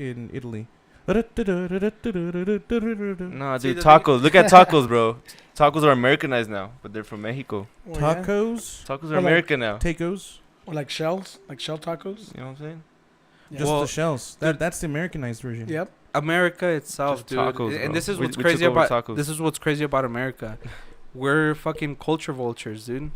in Italy. No, dude, tacos. Look at tacos, bro. Tacos are Americanized now, but they're from Mexico. Well, Tacos, Tacos are American now. tacos, Or like shells, like shell tacos. You know what I'm saying? Yeah. just Well, the shells. That's the Americanized version. Yep. America itself, Just dude. tacos, And bro. this is We what's took crazy over about tacos. this is what's crazy about America. We're fucking culture vultures, dude.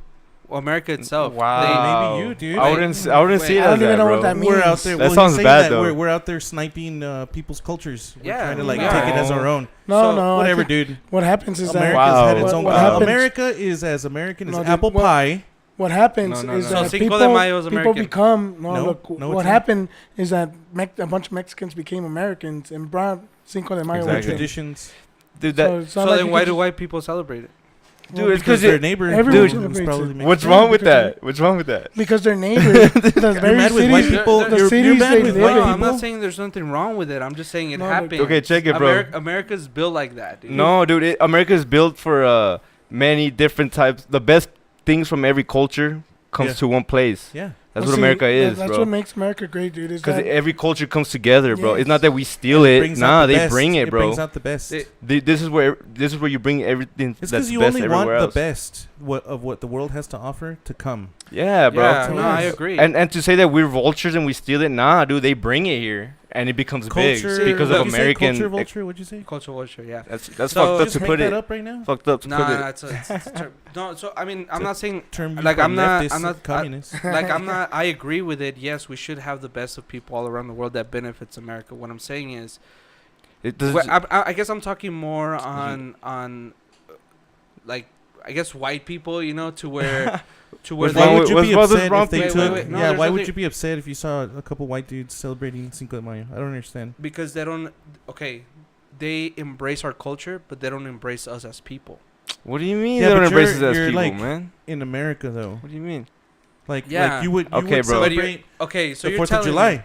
America itself. Wow. Maybe you, dude. I wouldn't see it I don't as even that, know bro. what that means. We're out there. That well, sounds he's saying bad, that though. We're out there sniping people's cultures. We're Yeah, trying to like no. take it as our own. No, So, no. I Whatever, think dude. What happens is America's Wow. had its own. What happens- America is as American as No, dude, apple what- pie. what happens No. is So that Cinco de Mayo is people American. become No, look. no, What it's not. happened is that a bunch of Mexicans became Americans and brought Cinco de Mayo Exactly. with them. Traditions. Dude, that. it's not So like then you why could do just- white people celebrate it? Dude, it's because 'cause their it- neighbor. Everyone was celebrates probably it. Mexican. What's wrong with Because that? What's wrong with that? because their neighbors, the very mad with white cities, people? the You're cities mad they with live white No, in. I'm not people? saying there's nothing wrong with it. I'm just saying it No, happened. Okay, check it, bro. America's built like that, dude. No, dude. America is built for many different types. The best things from every culture comes Yeah. to one place. Yeah. That's Well, what see, America is, That's bro. what makes America great, dude. Is Because that every culture comes together, bro. Yes. It's not that we steal It it. brings out Nah, the they best. bring it, bro. It brings out the best. This is where you bring everything It's that's because you best only want everywhere the else. best of what the world has to offer to come. Yeah, bro. Yeah, So no, I yes. agree. And to say that we're vultures and we steal it, nah, dude. They bring it here, and it becomes big Culture. because what'd of you say? American. Culture vulture. What'd you say? Culture vulture, yeah. That's So- fucked up Just to make put that it. up right now. Fucked up to put Nah, it. it's a term. No, so I mean, I'm not saying Term like I'm not leftist communist. like I'm not. I agree with it. Yes, we should have the best of people all around the world that benefits America. What I'm saying is, It does. I guess I'm talking more on like I guess white people, you know, to where What's they wrong Why with- would you what's- be what's upset wrong if they with- took? wait, no, Yeah, there's why would nothing- you be upset if you saw a couple white dudes celebrating Cinco de Mayo? I don't understand. because they don't. Okay, they embrace our culture, but they don't embrace us as people. What do you mean Yeah, they don't but embrace us as you're people, like- man? In America, though, What do you mean? like Yeah. you would Okay, would bro. But celebrate Okay, so the you're 4th of telling July. me.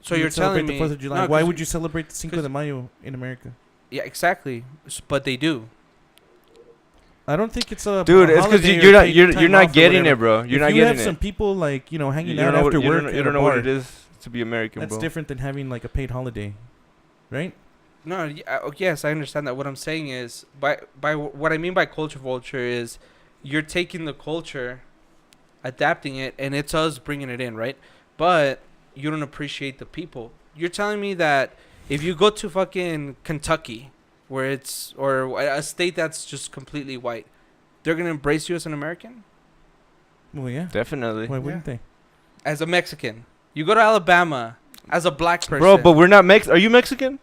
So You you're would celebrate telling me the 4th of July. No, Why 'cause would you celebrate the Cinco 'cause- de Mayo in America? Yeah, exactly. But they do. I don't think it's a Dude, it's because holiday or you're not paid you're time not off or getting whatever. it, bro. You're if not you have getting some it. people like hanging You out don't know after what you work don't at you a don't know what bar, it is to be American, that's bro. different than having like a paid holiday, right? No, yes, I understand that. What I'm saying is, what I mean by culture vulture is, you're taking the culture, adapting it, and it's us bringing it in, right? But you don't appreciate the people. You're telling me that if you go to fucking Kentucky, or a state that's just completely white, they're gonna embrace you as an American, Well, yeah. Definitely, Why wouldn't they? as a Mexican. You go to Alabama as a black person, bro. But we're not Are you Mexican?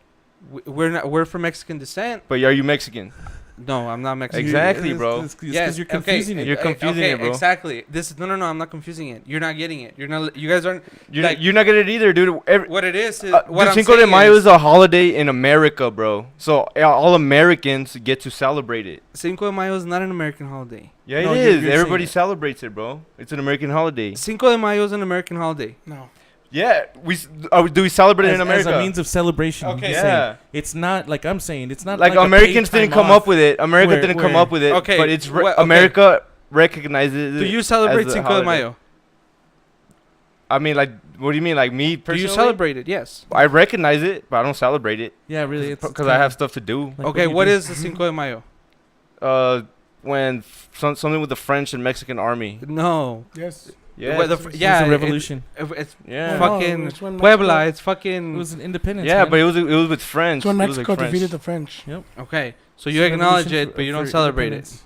we're not. We're from Mexican descent. But are you Mexican? No, I'm not Mexican. Exactly, It's- bro. It's because you're confusing it. You're confusing okay, it, bro. Exactly. No, I'm not confusing it. You're not getting it. You're not. You guys aren't. Like- You're not getting it either, dude. What it is. Dude, What I'm Cinco de saying Mayo is a holiday in America, bro. So all Americans get to celebrate it. Cinco de Mayo is not an American holiday. Yeah, No, it you're is. saying Everybody it. celebrates it, bro. It's an American holiday. Cinco de Mayo is an American holiday. no. Yeah, do we celebrate it in As America? a means of celebration. Okay. he's Yeah. saying. It's not like I'm saying. It's not like like a Americans paid didn't time come off. up with it. America didn't come where- up with it. Okay, But it's okay. America recognizes it. Do you celebrate as a Cinco de holiday. Mayo? I mean, like, what do you mean? Like me Do personally? you celebrate it? Yes. I recognize it, but I don't celebrate it Yeah, really. It's because I have stuff to do. Like, Okay. do you What do? is the Cinco de Mayo? When something with the French and Mexican army. No. Yes. Yeah, Well, it's- yeah. It's a revolution. It's yeah, No, fucking it's when Puebla. Mexico- It's fucking. It was an independence. yeah, man. but it was with French. It's when It was like Mexico French. defeated the French. Okay. So It's you a acknowledge revolution it, but you don't for celebrate it. independence.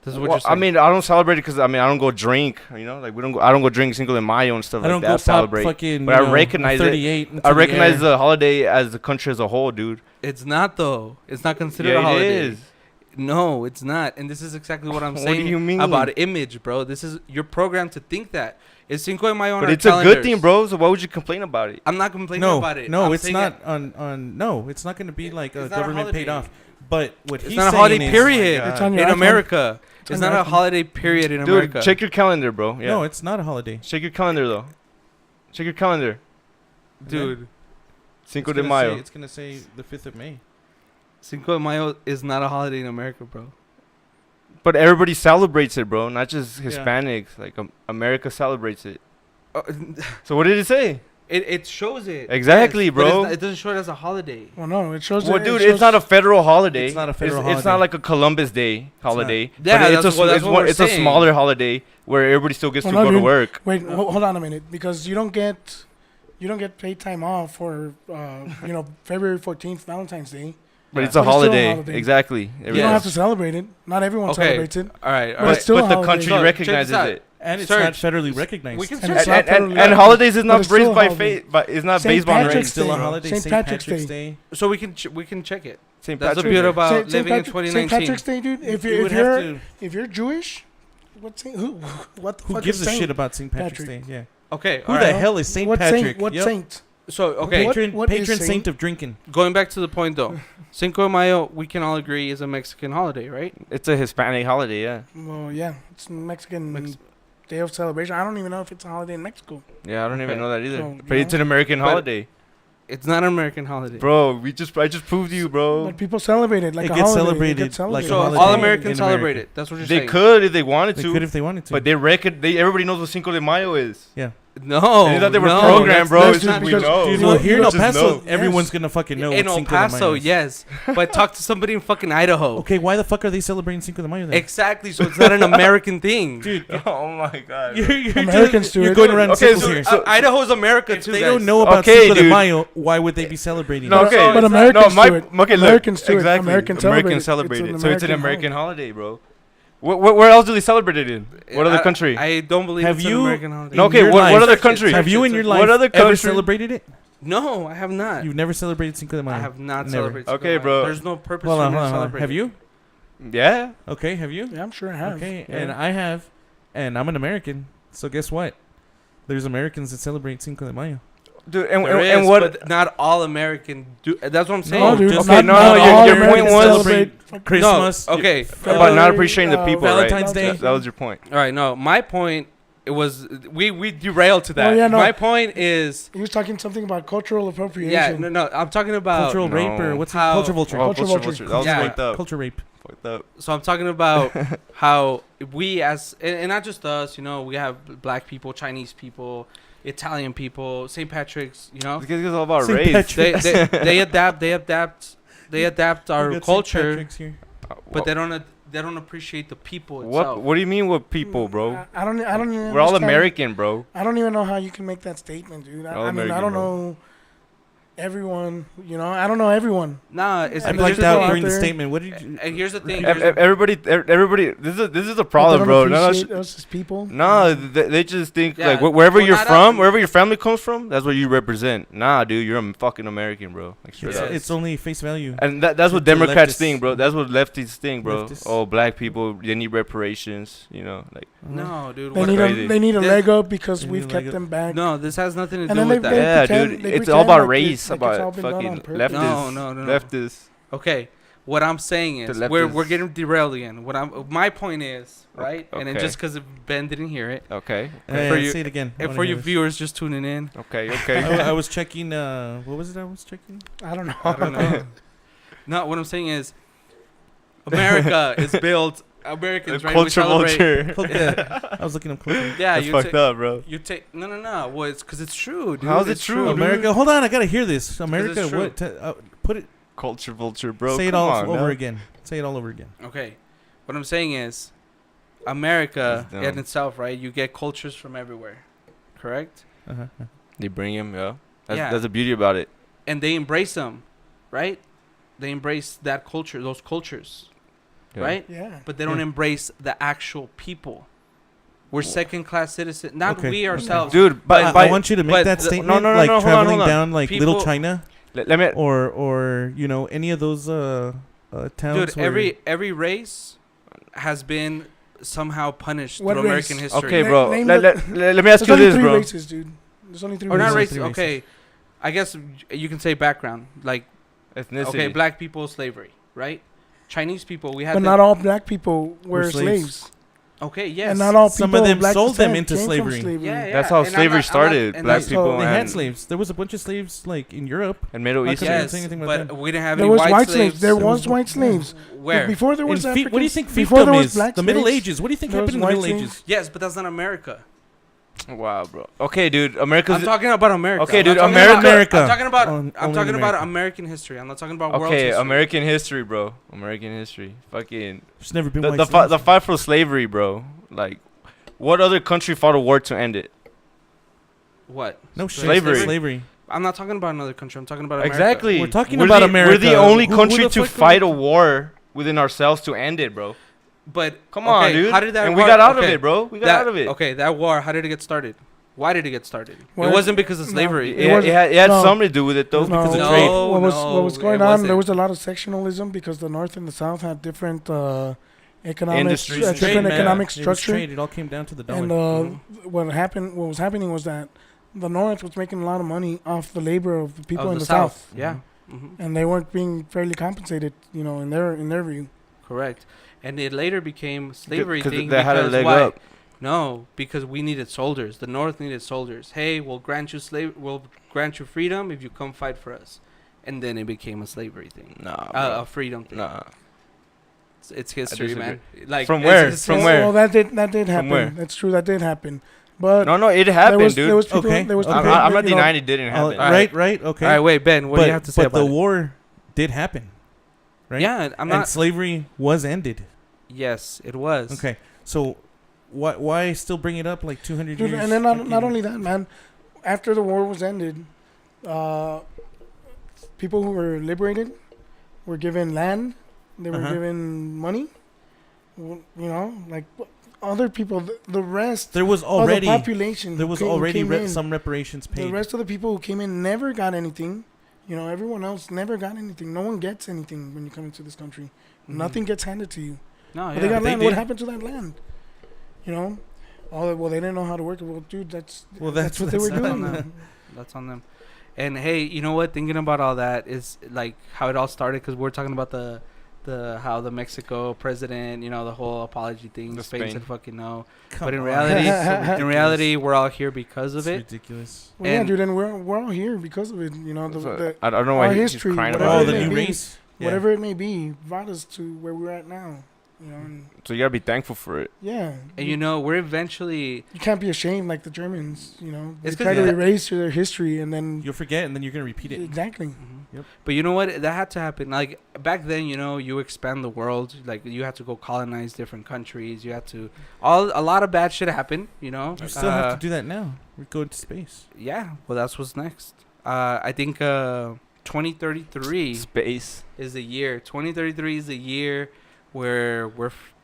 This is what Well, you're saying. I mean, I don't celebrate it because I don't go drink. You know, like I don't go drink Cinco de Mayo and stuff I like don't that. go pop Celebrate. fucking. But I recognize it. 38 I into the recognize air. the holiday as the country as a whole, dude. It's not though. It's not considered Yeah, a holiday. it is. No, it's not. And this is exactly what I'm What saying do you mean? about image, bro. This is you're programmed to think that. It's Cinco de Mayo on But our it's a good calendars. thing, bro. So why would you complain about it? I'm not complaining No, about it. no, I'm it's saying not that on. No, it's not going to be like a It's not a government paid holiday. off. But what It's he's not a saying holiday is, period. Oh my It's God. on your in iPhone. America. It's on not your a iPhone. holiday period in Dude, America. check your calendar, bro. Yeah. No, it's not a holiday. Check your calendar, though. Check your calendar. Dude, Cinco It's de gonna Mayo. say- It's gonna say the 5th of May. Cinco de Mayo is not a holiday in America, bro. But everybody celebrates it, bro. Not just Yeah. Hispanics. Like America celebrates it. Uh, So what did it say? It shows it. Exactly, yes, but bro. it doesn't show it as a holiday. Well, no, it shows. Well, it dude, shows, it's not a federal holiday. It's not a federal It's holiday. not like a Columbus Day holiday. not. Yeah, but that's what we're it's a saying. smaller holiday where everybody still gets Well, to no, go to dude. work. Wait, hold on a minute, because you don't get paid time off for February 14th, Valentine's Day. But Yeah. it's a But it's still a holiday. holiday. Exactly. You Every- don't have to celebrate it. Not everyone Okay. celebrates it. All right. All But right. it's still but a the holiday. country So, check recognizes this out. it. And it's Search. not federally recognized. We can And search it's not And, that. federally and recognized. holidays is But not it's still based a by holiday. fate, but it's not St. based on Patrick's race. It's still a Day. holiday. St. St. Patrick's Patrick's Day. Day. So we can check it. St. That's the Patrick's beauty Day. about St. living in St. 2019. Patrick's Day, dude. If You would have to. you're Jewish, what the Who fuck gives is a Saint shit about St. Patrick's Patrick? Day? Yeah. Okay. Who all the right. hell is St. What Patrick? saint? What Yep. saint? So okay. What- Patron, what is patron saint? saint of drinking. Going back to the point though, Cinco de Mayo, we can all agree is a Mexican holiday, right? It's a Hispanic holiday, yeah. Well, yeah, it's Mexican Mex- day of celebration. I don't even know if it's a holiday in Mexico. Yeah, I don't even Okay. know that either. So, But it's an American But- holiday. It's not an American holiday. Bro, I just proved to you, bro. But people celebrate it like It a gets holiday. celebrated It gets like celebrated. a So holiday all in Americans America. celebrate it. That's what you're They saying. could if they wanted They to. could if they wanted to. But everybody knows what Cinco de Mayo is. yeah. No. They thought they were no, programmed, bro. that's It's just just we because- know. Dude, You well, know- here in you El just Paso, know. everyone's Yes. gonna fucking know In what El Cinco de Mayo Paso, is. yes. But talk to somebody in fucking Idaho. Okay, why the fuck are they celebrating Cinco de Mayo then? Exactly. So it's not an American thing. Dude, Oh my god. you're Americans do you're it. going around in Okay, circles so- here. so- Idaho's America If too. they guys. don't know about Okay, Cinco de dude. Mayo, why would they be celebrating No, it? okay. But No, Americans my do it. okay, look, Americans do it. exactly. Americans celebrate it. celebrate It's it. an So it's an American American holiday, bro. Where else do they celebrate it in? What other country? I don't believe Have it's you- an American holiday. No, okay, your what life- other country? Have you in your life What other ever country- celebrated it? No, I have not. You've never celebrated Cinco de Mayo. I have not Never. celebrated. Cinco Okay, de Mayo. bro. There's no purpose Hold for on, me hold to on. celebrate. Have you? Yeah. Okay, have you? Yeah, I'm sure I have. Okay, Yeah. and I have, and I'm an American. So guess what? There's Americans that celebrate Cinco de Mayo. Dude, and, There and is, what? but not all American do. That's what I'm saying. No, dude. just- okay, no, not no, all your Americans point was- celebrate Christmas. No, okay. about not appreciating the people, Valentine's right? Day. That was your point. All right. No, my point. It was we derailed to that. Oh, yeah, no. My point is. He was talking something about cultural appropriation. Yeah. No. I'm talking about. Cultural No. rape or what's it? How- Culture vulture. Oh, Culture culture vulture. vulture. That was Yeah. fucked up. Culture rape. Fucked up. So I'm talking about how we as and not just us. You know, we have black people, Chinese people, Italian people, St. Patrick's. You know, This is all about St. race. Patrick. they adapt We our got St. culture, Patrick's here. but they don't appreciate the people What? itself. What do you mean with people, bro? I don't even We're all understand. American, bro. I don't even know how you can make that statement, dude. All I mean, I American, don't bro. know everyone. You know, I don't know everyone. Nah, it's I And blacked there's out people during out the there- statement. What did you? And here's the thing. Everybody. This is a They problem, don't bro. No, appreciate us as people. no, they just think Yeah. like wherever Well, you're not from, us. wherever your family comes from, that's what you represent. Nah, dude, you're a fucking American, bro. Like straight It's, up. it's only face value. And that's what to Democrats leftists. think, bro. That's what lefties think, bro. Leftists. Oh, black people, they need reparations. You know, like No, dude. They What, need crazy. they need a This- leg up because They we've need a kept leg up. them back. no, this has nothing to And do then with they- that. yeah, pretend- dude, they it's pretend all about like race, like it's all about been done on fucking purpose. leftists. No. Leftists. Okay, what I'm saying The is we're leftists. getting derailed again. My point is right, and then Okay. just because Ben didn't hear it, Okay. For you- say it again. I and wanna for hear you this. viewers just tuning in, Okay. I, Okay. I was checking. What was it? I was checking. I don't know. I don't know. No, what I'm saying is, America is built. Americans, right? We Culture celebrate. vulture. Yeah, I was looking up closer. Yeah, That's you fucked up, bro. You take no. Well, it's because it's true, dude. How is it It's true, dude? America, hold on, I gotta hear this. America, it's true. what? Put it. Culture vulture, bro. say it Come all on, over man. again. Say it all over again. Okay, what I'm saying is, America That's dumb. in itself, right? You get cultures from everywhere, correct? Uh-huh. They bring him, yeah. Yeah. That's the beauty about it. And they embrace them, right? They embrace that culture, those cultures, Yeah. right? Yeah. But they don't Yeah. embrace the actual people. We're second-class citizens, not Okay. we ourselves. Dude, I want you to make but that the- statement no, no, like no, hold on, traveling hold on. down like Little People- China let me. or any of those towns. Dude, every race has been somehow punished What through American race? history. Okay, Na- bro. name Let me ask There's you only this, three bro. races, dude. There's only three Or not races. race. races. Okay, I guess you can say background. Like, Ethnicity. okay, black people, slavery, right? Chinese people, we had. But the- not all black people were Were slaves. slaves. Okay, yes. And not all people Some of them black sold them descent into came from slavery. Yeah, yeah. That's how and I'm slavery not- I'm not- started. and Black that's- people They and, had slaves. There was a bunch of slaves like in Europe. and Middle How East. come you didn't Yes, say anything about but that? we didn't have There any was white white slaves. slaves. There There was was- white slaves. Where? Before there was In Africans. what do you think before fiefdom there was is? black The Middle slaves, Ages. What do you think there was happened in the white Middle slaves. Ages? Yes, but that's not America. Wow, bro. Okay, dude. America's. I'm talking about America. Okay, I'm dude, not talking America- I'm talking about. Only I'm in talking about America. American history. I'm not talking about world Okay, history. American history, bro. American history. Fucking. There's never been The, white the, slaves. the fight for slavery, bro. Like, what other country fought a war to end it? What? No shit. Slavery. Slavery. I'm not talking about another country. I'm talking about America. Exactly. We're talking We're about the, America. We're the only Who country the to fuck fight a would- war within ourselves to end it, bro. But Come on, okay, dude. How did that? And war, we got out of okay, it, bro. We got that- out of it. Okay, that war. How did it get started? Why did it get started? Well, it wasn't because of no, slavery. it It, wasn't- it had no. something to do with it, though. No, because of no, trade. What was going it on? There wasn't. was a lot of sectionalism because the North and the South had different economic, Industries and different Trade, man. economic It was structure. trade. It all came down to the dollar. And Mhm. what was happening was that the North was making a lot of money off the labor of the people Of in the South, Yeah. hmm and they weren't being fairly compensated. You know, in their view. Correct. And it later became slavery 'Cause thing they had a because leg why? up. No, because we needed soldiers. The North needed soldiers. Hey, we'll grant you freedom if you come fight for us. And then it became a slavery thing. Nah, A freedom thing. Nah. It's history, man. Like From it's- where? it's- From it's- where? Well, that did happen. where? That's true. That did happen. But No, it happened, there was, dude. There was people, Okay, there was okay. people, I'm not you know, denying it didn't happen. Right. Okay. All right, wait, Ben. What do you have to say but about the it? war did happen, right? Yeah, I'm and not. slavery was ended. Yes, it was. Okay, so why still bring it up like 200 Dude, years? and then not fucking- only that, man. After the war was ended, people who were liberated were given land. They were Uh-huh. given money. You know, like other people, the rest there was of already the population. there was came- already came in. some reparations The paid. rest of the people who came in never got anything. You know, everyone else never got anything. No one gets anything when you come into this country. Mhm. Nothing gets handed to you. No, But yeah. they got they land. What did. happened to that land? You know, well, they didn't know how to work it. Well, dude, that's That's what they were not doing. on them. That's on them. And hey, you know what? Thinking about all that is like how it all started because we're talking about the how the Mexico president, you know, the whole apology thing. The Spain Spain. said fucking no. Come But in on. reality, It's so in ridiculous. reality, we're all here because It's of it. ridiculous. Well, yeah, And- dude, and we're all here because of it. You know, I don't know why our he's history, crying whatever about Oh, it the may it. new be, race. Yeah. whatever it may be, brought us to where we're at now. You know, and So you gotta be thankful for it. yeah, And you know, we're eventually. you can't be ashamed like the Germans. You know, they It's 'cause try to yeah. erase their history and then You'll forget, and then you're gonna repeat it. exactly. Yep. But you know what? That had to happen. Like back then, you know, you expand the world. Like you had to go colonize different countries. You had to. A lot of bad shit happened. You know. You still have to do that now. We're going to space. Yeah. Well, that's what's next. I think 2033 Space. is the year. 2033 is the year where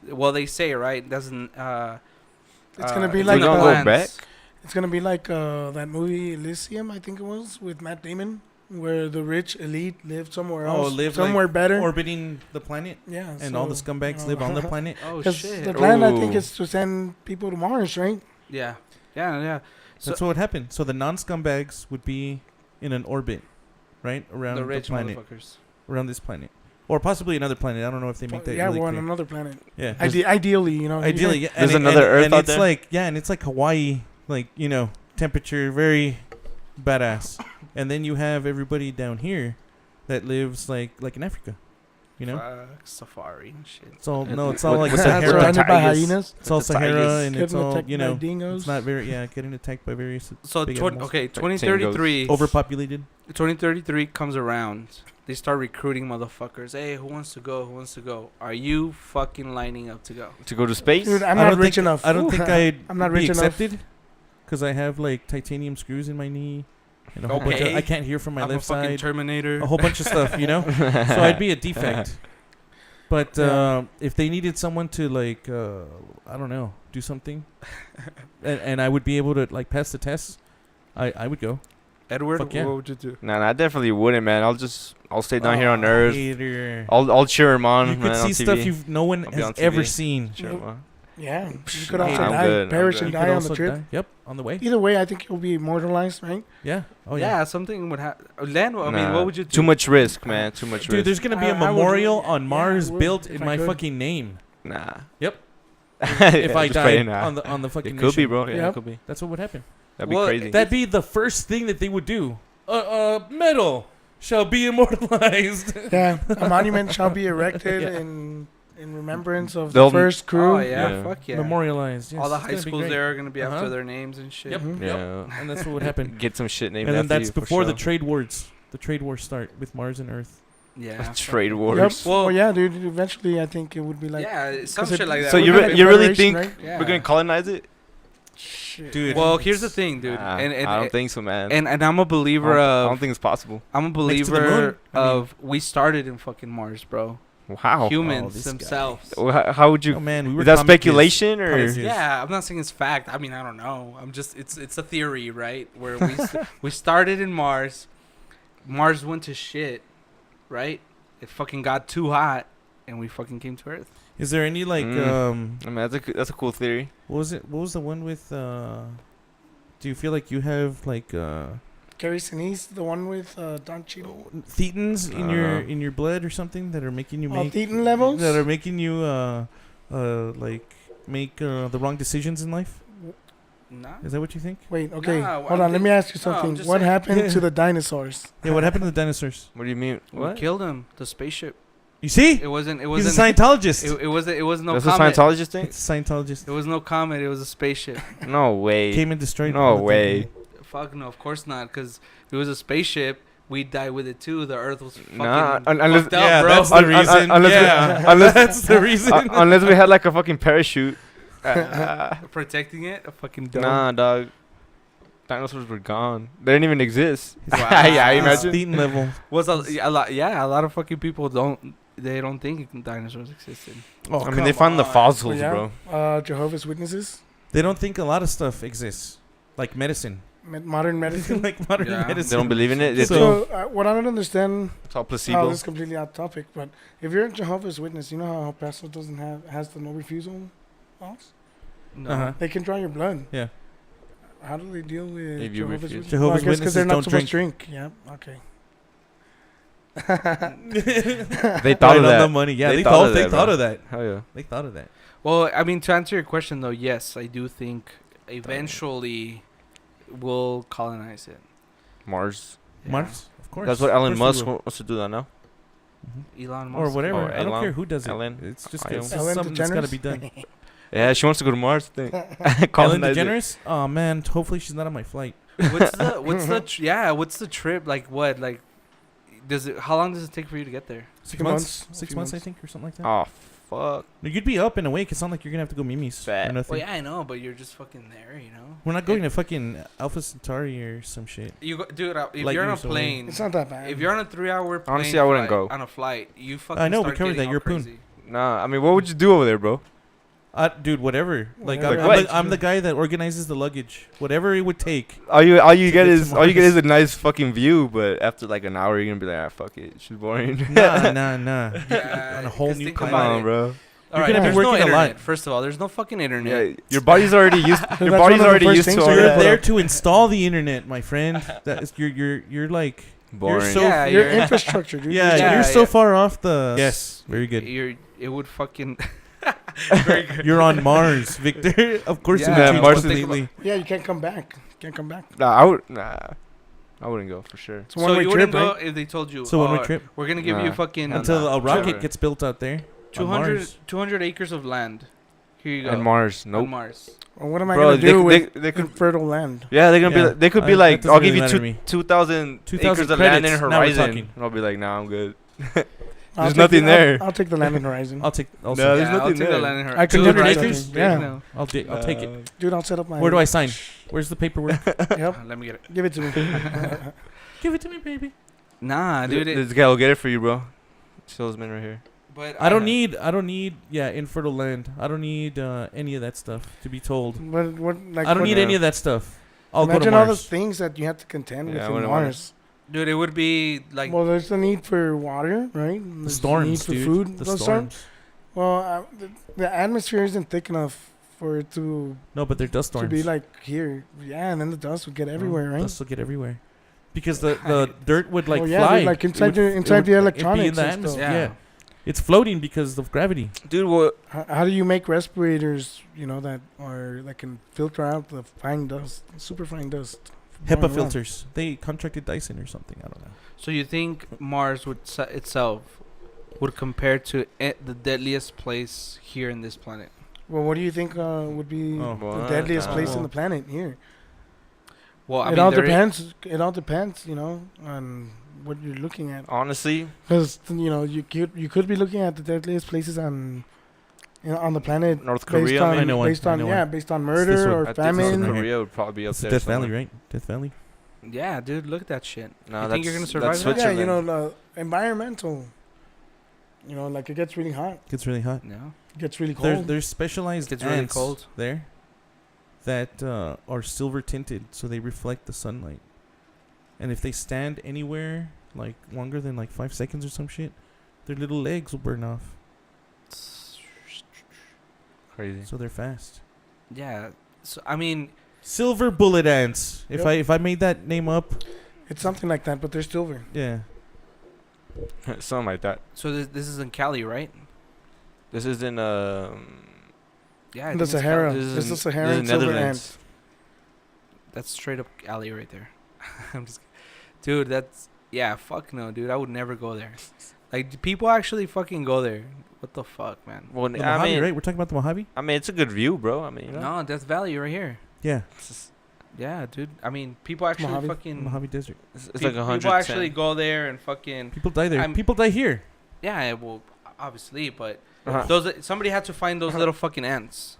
well, they say, right? It doesn't. It's gonna be it's like in the gonna go plans. back? It's gonna be like that movie Elysium, I think it was, with Matt Damon, where the rich elite live somewhere Oh, else, live somewhere better. Orbiting the planet, Yeah, and all the so, scumbags you live know, on the planet. Oh 'cause shit. the plan, I think, Ooh. is to send people to Mars, right? Yeah. Yeah. So That's what would happen. So the non-scumbags would be in an orbit, right around the the, rich planet, motherfuckers. around this planet, or possibly another planet. I don't know if they make that Yeah, really we're on clear. another planet. Yeah, Ideally, you know. ideally, yeah. There's and another Earth and out it's there? like and it's like Hawaii, like temperature very badass, and then you have everybody down here that lives like in Africa, Safari and shit. It's all And it's all what- like what's that? Sahara. Surrounded by tigers. hyenas. It's all With the Sahara, tigers. and it's Getting all attacked by dingoes. It's not very getting attacked by various So big twen- animals. okay, Like 2033. Overpopulated. 2033 comes around. They start recruiting motherfuckers. Hey, who wants to go? Who wants to go? Are you fucking lining up to go? To go to space? Dude, I'm I not don't rich think- enough. I don't think I'd I'm not be rich enough. accepted because I have like titanium screws in my knee and a whole bunch of, Okay. I can't hear from my I'm left a fucking side. Terminator. A whole bunch of stuff, So I'd be a defect. But Yeah. if they needed someone to like, I don't know, do something, and I would be able to like pass the test, I would go. Edward, Fuck yeah. what would you do? Nah, I definitely wouldn't, man. I'll stay down here on Earth. Hater. I'll cheer him on. You man, could on see TV. stuff no one I'll be has on ever TV. seen. Cheer him on. Yeah, you Psh, could also I'm die, good, I'm perish good. and You could die on also the trip. die. Yep, on the way. Either way, I think you'll be immortalized, right? Yeah. Oh yeah. yeah. Something would happen. Len, I mean, Nah, what would you do? Too much risk, man. Too much Dude, risk. there's gonna be I a would- memorial on yeah, I Mars would, built if in I my could. fucking name. Nah. Yep. if If I died on the fucking It could be, mission. bro. Yeah, Yep. it could be. That's what would happen. That'd be Well, crazy. That'd be the first thing that they would do. Metal shall be immortalized. Yeah, a monument shall be erected Yeah. in in remembrance of They'll- the first crew. Oh yeah, Yeah. fuck yeah. Memorialized. Yes, All the it's high gonna be schools great. there are gonna be after Uh-huh. their names and shit. Yep. Yeah. And that's what would happen. Get some shit named And then after that's you for before the sure. trade wars. The trade wars start with Mars and Earth. Yeah. Trade Yep. wars. Well, yeah, dude. Eventually, I think it would be like. Yeah, some 'cause shit like that. So we're you gonna re- be you really Federation, think right? Yeah. we're gonna colonize it? Shit. Dude. Well, here's the thing, dude. Nah, and I don't think so, man. and I'm a believer I of. don't think it's possible. I'm a Next to the believer moon, I mean- of. We started in fucking Mars, bro. Wow. Humans this guy. themselves. How would you? Oh man, we were Is that comic kids. speculation or? Comic kids. Yeah, I'm not saying it's fact. I mean, I don't know. I'm just it's a theory, right? Where we we started in Mars. Mars went to shit, right? It fucking got too hot, and we fucking came to Earth. Is there any like I mean, that's a cool theory. what was it? What was the one with? Do you feel like you have like Gary Sinise, the one with Don Cheadle. thetans in your blood or something that are making you Oh, make thetan levels? that are making you like make the wrong decisions in life? Nah. Is that what you think? Wait, okay. Nah, Hold I'm on, let me ask you no, I'm something. just What saying- happened to the dinosaurs? Yeah, what happened to the dinosaurs? What do you mean? We What? killed him. The spaceship. You see? It wasn't. It He's wasn't. a Scientologist. It was no That's a comet. Scientologist thing? It's a Scientologist. It was no comet. It was a spaceship. No way. Came and destroyed. No all the way. time. Fuck no, of course not. Because if it was a spaceship, we'd die with it too. The Earth was fucking Nah, unless- fucked up, Yeah, bro. that's the reason. unless we- Yeah, unless- that's the reason. unless we had like a fucking parachute. Protecting it, a fucking dome. Nah, dog. Dinosaurs were gone. They didn't even exist. Wow. Yeah, It's imagine. Thetan level. Was a lot. Yeah, a lot of fucking people don't. They don't think dinosaurs existed. Oh, I mean, they found the fossils, Yeah. bro. Jehovah's Witnesses, They don't think a lot of stuff exists, like medicine, modern medicine. like modern Yeah. medicine. They don't believe in it. It's, So- What I don't understand, it's all oh, placebo. this is completely off topic, but if you're a Jehovah's Witness, you know how El Paso has the no refusal laws? No. Uh-huh. They can draw your blood. Yeah. How do they deal with If you Jehovah's refuse. Witnesses? Jehovah's I guess Witnesses they're not don't supposed to drink. Yeah. Okay. They thought Right of on that. the money. Yeah, They they thought thought of they that, thought bro. of that. Hell yeah. They thought of that. Well, I mean, to answer your question though, yes, I do think eventually we'll colonize it. Mars. Yeah. Mars, of course. That's what Of Elon course Musk we will. wants to do that now. Elon Musk. Or whatever. Or I don't Elon. care who does it. Ellen. It's just, Ellen it's just Ellen something that's got to DeGeneres? be done. Yeah, she wants to go to Mars. I think. Ellen Colonize it. DeGeneres? Oh man, hopefully she's not on my flight. What's the trip like? What like? Does it? How long does it take for you to get there? 6 Few months. months. 6 Few months, I months. think, or something like that. Oh fuck. No, you'd be up and awake. It's not like you're gonna have to go mimis Fat. or nothing. Well, yeah, I know, but you're just fucking there, you know. We're not going to fucking Alpha Centauri or some shit. You go, dude. If Light you're on a years away. plane, It's not that bad. if you're on a 3-hour plane, Honestly, I wouldn't flight- go. on a flight. You fucking. I know, we start covered getting that, all you're a poon. crazy. Nah, I mean, what would you do over there, bro? Dude, whatever. Like, Whatever. I'm, Like I'm the guy that organizes the luggage. Whatever it would take. All you To get get is to all you get Mars. is a nice fucking view, but after like an hour, you're gonna be like, ah, fuck it, she's boring. Nah. Yeah, On a whole 'cause new think Come planet. about on, it. bro. All right, gonna be there's no working a internet. lot. First of all, there's no fucking internet. Yeah, your body's already used. Your That's body's one of the already first used things to to all do. You're that. there to install the internet, my friend. That is, you're like Boring. so- Yeah, Your you're- infrastructure, dude. yeah, Yeah, you're so yeah. far off the. Yes, very good. It would fucking. You're on Mars, Victor. Of course, Yeah, it would man, change Mars is- completely. Yeah, you can't come back. Can't come back. I wouldn't go for sure. It's a So one-way you trip, wouldn't go right? if they told you. So when we "Oh, trip we're gonna give you Nah. fucking until a rocket Never. gets built out there. on 200, Mars. 200 acres of land. Here you go. And Mars, On nope. Mars. Well, what am I Bro, gonna do with they could. infertile land? Yeah, they're gonna Yeah. be. They could be That like, doesn't I'll really give you matter to me. 2,000 2,000 acres of land in credits. Now we're Horizon. talking. And I'll be like, nah, I'm good. I'll There's take nothing the- there. I'll take the land in Horizon. I'll take. Also, No, there's Yeah, I'll nothing take the there. land in her. I could 200 never do acres? something. Yeah. No. I'll take it. Dude, I'll set up my. Where do I sign? Where's the paperwork? Yep. Let me get it. Give it to me. Give it to me, baby. Nah, dude. This guy will get it for you, bro. Salesman right here. But I don't need. Infertile land. I don't need any of that stuff to be told. But what? Like, I don't what- need any of that stuff. I'll go to Imagine all the Mars. things that you have to contend Yeah, with I in wouldn't want Mars. Dude, it would be like. Well, there's the need for water, right? The There's storms, need for dude. food. The Those storms. Well, the atmosphere isn't thick enough for it to No, but they're dust storms. be like here. Yeah, and then the dust would get everywhere, right? Dust will get everywhere. Because the dirt would like Oh, yeah, fly. dude, like It inside would- the- it inside would- the it'd be electronics in the and atmosphere. stuff. Yeah. It's floating because of gravity. Dude, what? How do you make respirators, that can filter out the fine dust, super fine dust? from HEPA going around? filters. They contracted Dyson or something. I don't know. So you think Mars would itself would compare to the deadliest place here in this planet? Well, what do you think would be the What? deadliest place in Well- the planet here? Well, I It mean, all there depends. It all depends, on what you're looking at. Honestly, Because you could be looking at the deadliest places on the planet North based Korea. on I know one, based I on know yeah one. based on this murder one. or I think South famine. Korea. Korea would probably be up It's there. Death somewhere. Valley, right? Death Valley. Yeah, dude, look at that shit. No, You think you're gonna that's survive that? Yeah, Switzerland. the environmental. Like it gets really hot. Gets really hot. No, It gets really There's cold. there's specialized it's really ants cold. there that are silver tinted, so they reflect the sunlight. And if they stand anywhere like longer than like 5 seconds or some shit, their little legs will burn off. Crazy. So they're fast. Yeah. So I mean, Silver bullet ants. If Yep. I made that name up, It's something like that, but they're silver. yeah. Something like that. so this is in Cali, right? This is in Yeah. I The think it's Sahara. Cali. This is this is Saharan silver Netherlands. That's straight up Cali right there. I'm just, dude. That's Fuck no, dude. I would never go there. Like, do people actually fucking go there? What the fuck, man? Well, The I Mojave, mean, right? We're talking about the Mojave? it's a good view, bro. I mean, you know, No, Death Valley right here. Yeah. Yeah, dude. I mean, people actually Mojave. fucking. Mojave Desert. it's Pe- like 100. People actually go there and fucking. People die there. I'm- People die here. Yeah, well, obviously, but Uh-huh. somebody had to find those little fucking ants.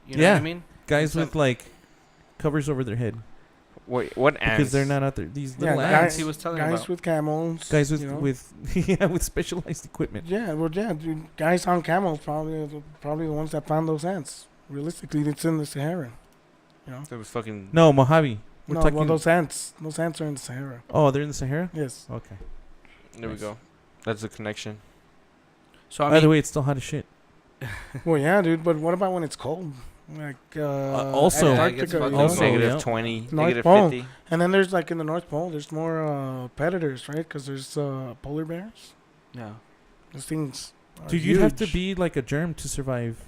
You know Yeah. what I mean? Guys Some- with like covers over their head Wait, what ants? because they're not out there. These Yeah, little guys- ants. He was telling Guys about. with camels. Guys with you know? with yeah, with specialized equipment. Yeah, dude. Guys on camels probably the ones that found those ants. Realistically, it's in the Sahara. It was fucking. No, Mojave. We're No, talking. well, those ants are in the Sahara. Oh, they're in the Sahara. Yes. Okay. There we Nice. go. That's the connection. So I By the mean, way, it's still hot as shit. Well, yeah, dude. But what about when it's cold? Like also- Yeah, it gets Antarctica, fucking you know? Also, Negative yeah. 20, North negative Pole. 50. And then there's like in the North Pole, there's more predators, right? Because there's polar bears. yeah. Those things. Are Dude, you'd have to huge. be like a germ to survive,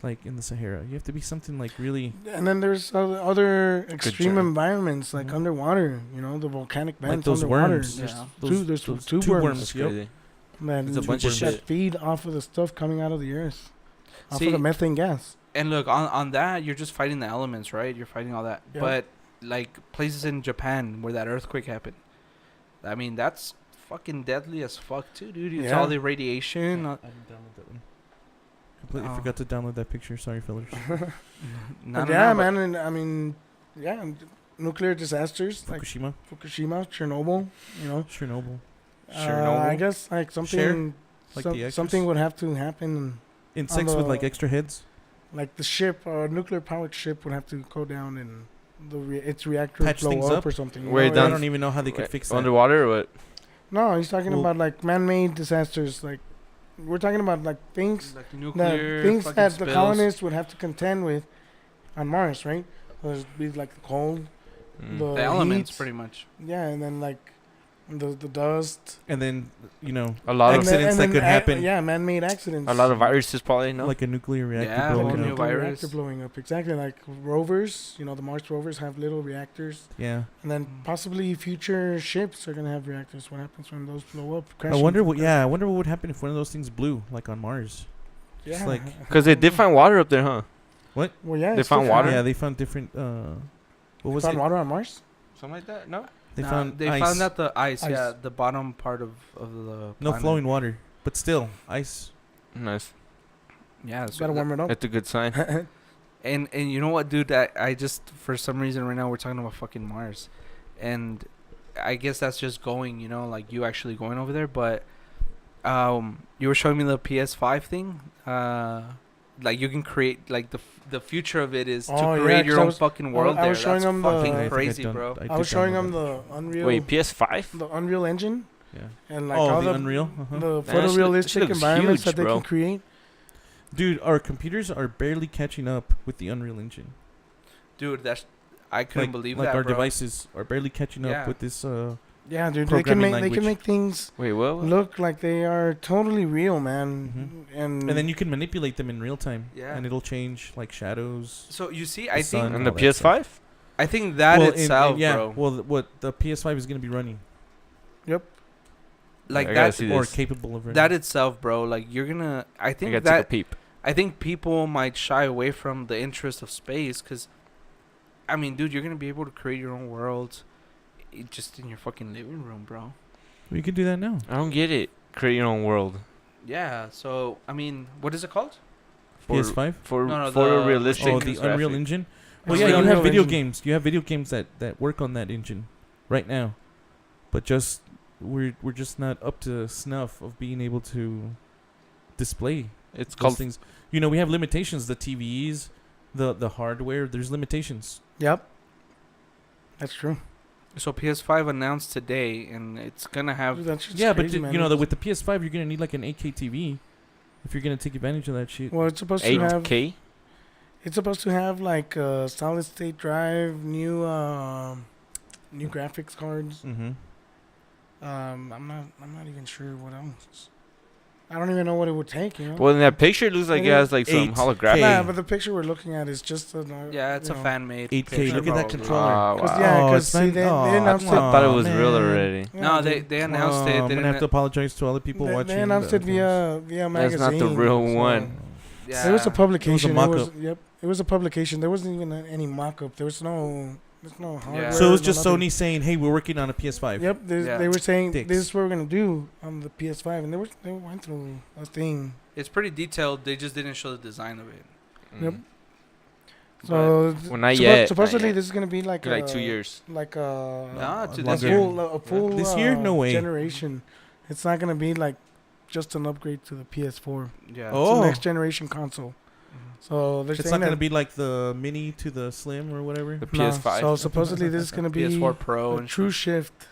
like in the Sahara. You have to be something like really And then there's other extreme job. environments like Mhm. underwater. The volcanic vents like those underwater. worms. There's Yeah. there's those tube tube worms. worms. That's Yep. crazy. that, It's a bunch of that shit. feed off of the stuff coming out of the earth, off See- of the methane gas. And look, on that, you're just fighting the elements, right? You're fighting all that. Yeah. But like places in Japan where that earthquake happened, I mean, that's fucking deadly as fuck too, dude. It's Yeah. all the radiation. I didn't download that one. Completely Oh. forgot to download that picture. Sorry, fellas. No, But yeah, man, and I mean, yeah, nuclear disasters like Fukushima, Fukushima, Chernobyl. Chernobyl. I guess like something, Like the actress? something would have to happen. Insects with like the- extra heads. Like the ship, nuclear powered ship would have to go down and its reactor Patch blow things up up? or something. you Where it know? I done- don't even know how they could Wait, fix that. underwater or what? No, he's talking Well- about like man-made disasters. Like we're talking about like things like that nuclear things that the spills. colonists would have to contend with on Mars, right? There's be like the cold, Mm. The elements, heat. pretty much. Yeah, and then like the dust. And then A lot of Accidents that could happen. Yeah, man-made accidents. a lot of viruses probably. No. like a nuclear reactor Yeah, blowing whole Like a new up. nuclear virus. reactor blowing up. Exactly, like rovers. The Mars rovers have little reactors, Yeah. and then possibly future ships are gonna have reactors. What happens when those blow up? I wonder what. Yeah, I wonder what would happen if one of those things blew, like on Mars. Yeah. It's like- Because they did find water up there, huh? Well, yeah. they it's found different. water? Yeah, they found different. What was Found it? water on Mars? Something like that. No. They Nah, found they ice. found out the ice, Ice. yeah, the bottom part of the No planet. flowing water, but still ice. Nice. Yeah, so Gotta warm it up. That's a good sign. And you know what, dude? I just for some reason right now we're talking about fucking Mars, and I guess that's just going, like you actually going over there. But you were showing me the PS5 thing. Like you can create like the future of it is to Oh, yeah, create 'cause your I own was- fucking world I there. was showing That's them fucking the- I think I crazy, done- bro. I did was showing download them that. the Unreal, Wait, PS5? the Unreal Engine, Yeah. and like Oh, all the the Unreal. Uh-huh. the that shit looks photorealistic environments huge, that they bro. can create. Dude, our computers are barely catching up with the Unreal Engine. Dude, I couldn't believe like that, our bro. devices are barely catching up Yeah. with this. Yeah, dude, they can Programming make language. things Wait, what? look like they are totally real, man. And then you can manipulate them in real time. Yeah. And it'll change like shadows. So you see, The I sun. think And the all that stuff. PS5? I think that Well, itself, yeah. bro. Well, what the PS5 is going to be running. Yep. like I gotta that see or this. capable of running. that itself, bro. Like you're gonna. I I think gotta take a that peep. I think people might shy away from the interest of space because, I mean, dude, you're gonna be able to create your own world, just in your fucking living room, bro. We could do that now. I don't get it. Create your own world. Yeah. So I mean, what is it called? PS5. For No, the photorealistic. Oh, the Unreal graphic. Engine. Well, It's yeah, the you have Unreal video Engine. games. You have video games that work on that engine right now, but just we're just not up to snuff of being able to display It's those called. things. You know, we have limitations. The TVs, the hardware. There's limitations. Yep. That's true. So PS5 announced today, and it's gonna have. Dude, that's just Yeah, but crazy, man. you know that with the PS5, you're gonna need like an 8K TV if you're gonna take advantage of that shit. Well, it's supposed to have. 8K. It's supposed to have like a solid state drive, new graphics cards. Mm-hmm. I'm not even sure what else. I don't even know what it would take. You know. Well, in that picture, it looks like it Yeah. has like some 8K. holographic. Nah, but the picture we're looking at is just a. Yeah, it's you a know, fan made. 8K. Look at that controller. Oh, Cause, wow. yeah, Oh, because it's see, not- they oh, announced I it. thought it was real man. already. Yeah, No, they announced it. I'm They gonna have to didn't. apologize to all the people watching. They announced the it via That's magazine. not the real so- one. Yeah. There was a publication. mock-up. Yep, it was a publication. There wasn't even any mock-up. There's no hardware. Yeah. So it was no just nothing. Sony saying, "Hey, we're working on a PS5." Yep, Yeah. they were saying Dicks. this is what we're gonna do on the PS5, and they went through a thing. It's pretty detailed. They just didn't show the design of it. Yep. Mm. So Well, not yet. supposedly Not yet. this is gonna be like Like 2 years. like Nah, a to this full This year? No way. generation. It's not gonna be like just an upgrade to the PS4. Yeah. Oh. It's a next generation console. Mhm. So they're It's saying not gonna that be like the mini to the slim or whatever. The no, PS5. So supposedly this is gonna be PS4 Pro a and true shift.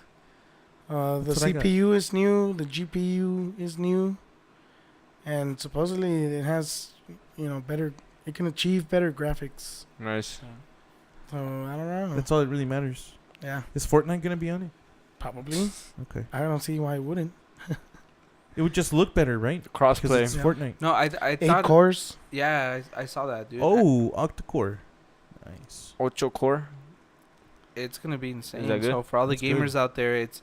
The That's what I got. CPU is new, the GPU is new, and supposedly it has, better. It can achieve better graphics. Nice. So I don't know. That's all that really matters. Yeah, Is Fortnite gonna be on it? probably. Okay. I don't see why it wouldn't. It would just look better, right? Because Crossplay. it's Yeah. Fortnite. No, I 8 thought. cores. Yeah, I saw that, dude. Oh, octa-core. Nice. Ocho core. It's gonna be insane. that good? So for all the That's good. gamers out there, it's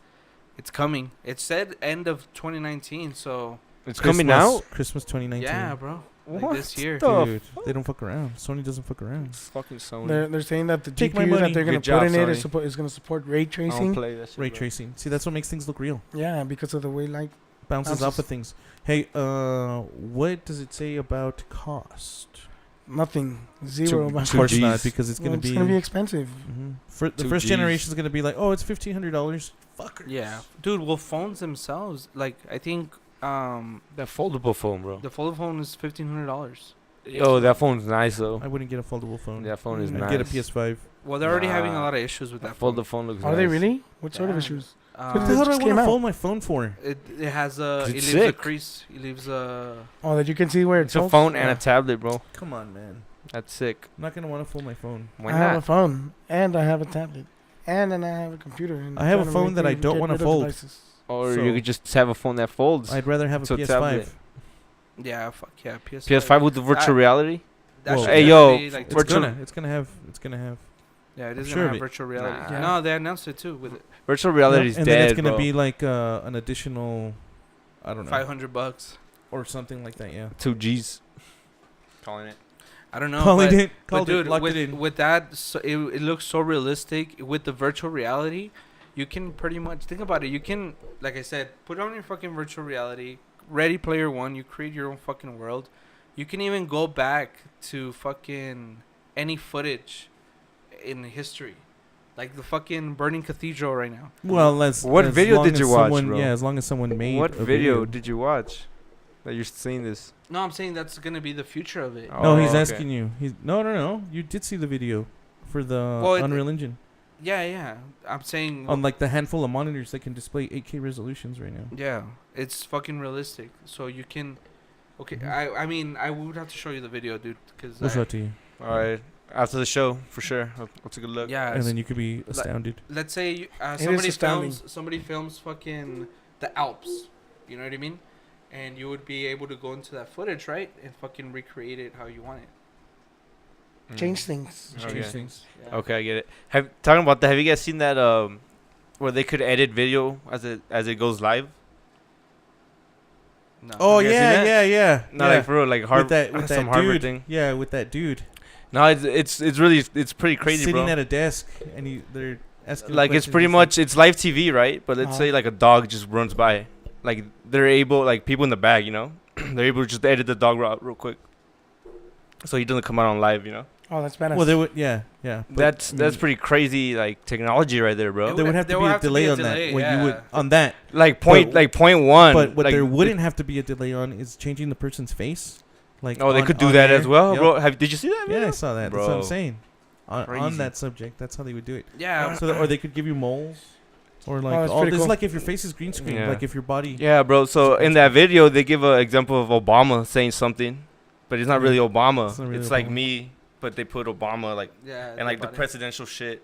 coming. It said end of 2019, so It's coming out. Christmas 2019. yeah, bro. Like What this year. the Dude, they don't fuck around. Sony doesn't fuck around. It's fucking Sony. They're saying that the Take my GPU money. that they're gonna Good job, put in it Sony. is gonna support ray I don't tracing. play that shit, Ray bro. tracing. See, that's what makes things look real. Yeah, because of the way light. Bounces off Bounces. of things. Hey, what does it say about cost? Nothing. Zero. Two- about Of Two course Gs. not, because it's Well, gonna it's be. expensive. For the 2 first Gs. generation is gonna be like, oh, it's $1,500. Fuckers. Yeah, dude. Well, phones themselves, like I think, That foldable phone, bro. the foldable phone is $1,500. Yo, that phone's nice though. I wouldn't get a foldable phone. That phone is I'd nice. I'd get a PS5. Well, they're already having a Nah. lot of issues with that That phone. foldable phone looks Are nice. they really? What sort of Yeah. issues? What the hell It do I just want came to out. fold my phone for? It has a. It It's leaves a sick. crease. It leaves a. Oh, that you can see where It's a phone and a tablet, bro. Come on, man. That's sick. I'm not gonna want to fold my phone. Why I have a not? phone and I have a tablet and then I have a computer. And I have a trying to phone make that I me don't get wanna rid of fold. devices. Or So- you could just have a phone that folds. I'd rather have a So PS5. tablet. Yeah, fuck yeah, PS5. PS5 with the virtual reality. That Whoa. shit Hey, has yo, to be, like, It's Virtual- gonna. It's gonna have. Yeah, it I'm is sure gonna of have it. virtual reality. Nah. No, they announced it too with Virtual reality is and dead, then it's gonna bro. be like an additional, I don't know, $500. or something like that. Yeah. 2 Gs. Calling it. I don't know. Called but, it. but Called dude, it. Locked with, it in. with that, so it looks so realistic. With the virtual reality, you can pretty much think about it. You can, like I said, put on your fucking virtual reality. Ready Player One. You create your own fucking world. You can even go back to fucking any footage in history. Like the fucking burning cathedral right now. Well, let's. What as video long did as you watch, someone, bro? Yeah, as long as someone made. What a video did you watch that you're seeing this? No, I'm saying that's gonna be the future of it. Oh, No, he's okay. asking you. He's no. You did see the video for the Well, Unreal Engine Yeah. I'm saying. on like the handful of monitors that can display 8K resolutions right now. Yeah, it's fucking realistic. So you can. Okay, Mhm. I mean, I would have to show you the video, dude, because. We'll show it to you, All right. After the show, for sure. I'll take a look. Yeah. and then you could be astounded. Let's say is somebody astounding. films fucking the Alps. You know what I mean? And you would be able to go into that footage, right, and fucking recreate it how you want it. Mm. Change things. Okay. Change things. Yeah. Okay, I get it. Talking about that, have you guys seen that where they could edit video as it goes live? No. Oh You guys seen yeah, that? yeah. Not like for real, like Harvard, with some that Harvard dude. thing. Yeah, with that dude. No, it's really pretty crazy, sitting bro. at a desk and they're asking. Like it's questions. pretty He's much it's live TV, right? But let's Uh-huh. say like a dog just runs by, like they're able, like people in the back, you know, they're able to just edit the dog out real quick, so he doesn't come out on live, you know. Oh, that's badass. Well, they would. Yeah. But, That's pretty crazy, like technology right there, bro. There would have to be a delay on that. Where you would on that. Like But- point one. But what like, there wouldn't have to be a delay on is changing the person's face. Like Oh, they on- could do on that air. as well, Yep. bro. Did you see that? Yeah, I video? saw that. That's what I'm Bro. saying. On Crazy. that subject, that's how they would do it. Yeah. So, or they could give you moles, or like that's all pretty this. cool. Like if your face is green screen, Yeah. like if your body. Yeah, bro. So in that video, they give an example of Obama saying something, but it's not really Obama. It's not really It's like Obama. me, but they put Obama like Yeah. and like the body. presidential shit,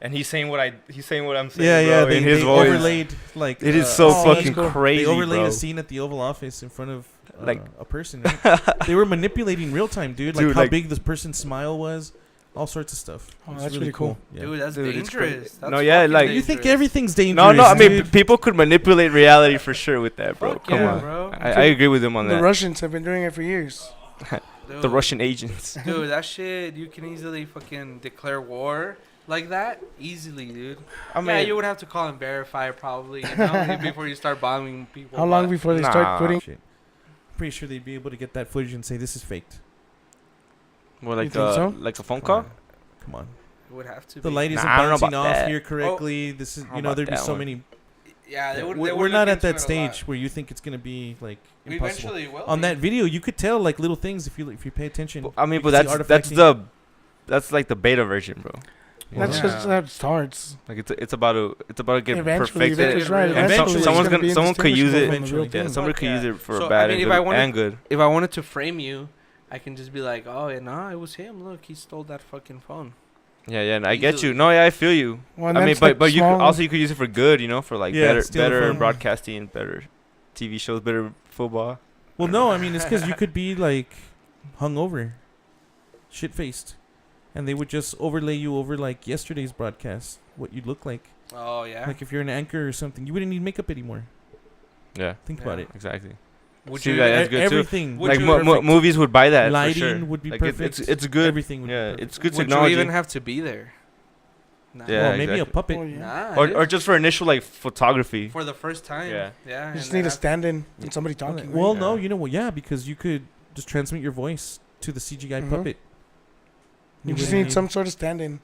and he's saying what I'm saying. Yeah, bro, They, in his they voice. overlaid like. It is so Oh, that's fucking cool. crazy, They overlaid bro. a scene at the Oval Office in front of Like- a person. Right? They were manipulating real time, dude. Like Dude, how like- big this person's smile was, all sorts of stuff. Oh, It's that's really really cool. Yeah. Dude, that's Dude, it's crazy. dangerous. That's No, yeah, fucking like- You think dangerous. everything's dangerous? No, I mean dude. people could manipulate reality for sure with that, bro. Fuck Come yeah, on, bro. I agree with him on The that. Russians have been doing it for years. The Russian agents. Dude, that shit, you can easily fucking declare war like that easily, dude. I mean, Yeah, you would have to call and verify probably, you know, before you start bombing people. How long but- before they Nah. start putting? Shit. Pretty sure they'd be able to get that footage and say this is faked. well, like think so? like a phone call. Come on. It would have to The be. light isn't Nah, I don't know bouncing about off that. here correctly. This is, I don't you know know, about there'd be that so one. many. Yeah, they would. We're not at that stage where you think it's gonna be like We impossible. eventually will. On be. that video, you could tell like little things if you pay attention. I mean, You but can see that's like the beta version, bro. That's Yeah. just how it starts. Like it's about to get Eventually, perfected. that's right. And And Eventually, it's someone's gonna be someone could use it. indistinguishable from the real Eventually. Yeah, thing. somebody Fuck could yeah. use it for So, I bad mean, and if good. I wanted- And good. If I wanted to frame you, I can just be like, oh, yeah, nah, it was him. Look, he stole that fucking phone. Yeah, and I get you. Easily. No, yeah, I feel you. Well, I mean, that's but like but you small- could, also you could use it for good, you know, for like Yeah, better steal the better phone. broadcasting, better TV shows, better football. Well, no, I mean it's because you could be like hungover, shit faced, and they would just overlay you over like yesterday's broadcast, what you'd look like. Oh, yeah. Like if you're an anchor or something, you wouldn't need makeup anymore. Yeah, Think Yeah. about it. exactly. Would See you? that? That's good too. Everything. Would Like you- perfect. movies would buy that. Lighting for sure. would be Like, perfect. It's good. Everything would be Yeah, perfect. it's good Would technology. you even have to be there? Nah. Yeah, well, maybe exactly. a puppet. Oh, yeah. Nah. or dude. just for initial like photography. For the first time. Yeah. Yeah. You just and need then a stand-in and somebody talking. right? Well, Yeah. no, you know what? Yeah, because you could just transmit your voice to the CGI Mhm. puppet. You just wouldn't need some sort of stand-in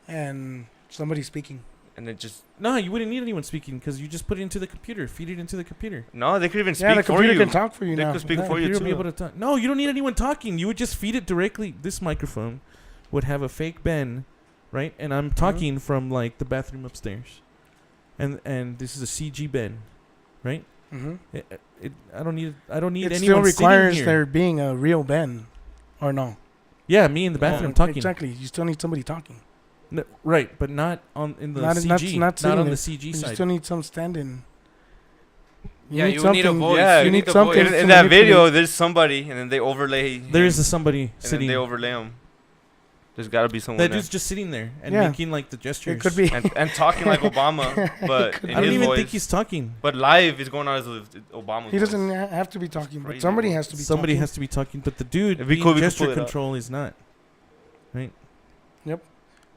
and somebody speaking. And it just No, you wouldn't need anyone speaking because you just put it into the computer, feed it into the computer. no, they could even speak Yeah, the for computer you. can talk for you They now. could speak Yeah. for you Computer will be too. able to talk. No, you don't need anyone talking. You would just feed it directly. This microphone would have a fake Ben, right? And I'm talking from like the bathroom upstairs, and this is a CG Ben, right? Mm-hmm. I don't need It anyone still requires sitting there here. being a real Ben, or no? Yeah, me in the bathroom Yeah, talking. Exactly. You still need somebody talking. No, right, but not on in the Not- CG, not not sitting on there. the CG You side. still need some stand-in. Yeah, you would need a something- voice. Yeah, you you need need a something. voice. to In that manipulate. video, there's somebody, and then they overlay. There is him, somebody and then sitting. they overlay him. There's got to be someone That there. dude's just sitting there and Yeah. making like the gestures. It could be. and talking like Obama, but in I don't his even voice. think he's talking. But live is going on as if Obama. He doesn't have to be talking, but Crazy, somebody bro. has to be Somebody talking. has to be talking, but the dude It'd be being cool if we could gesture pull it up. control is not.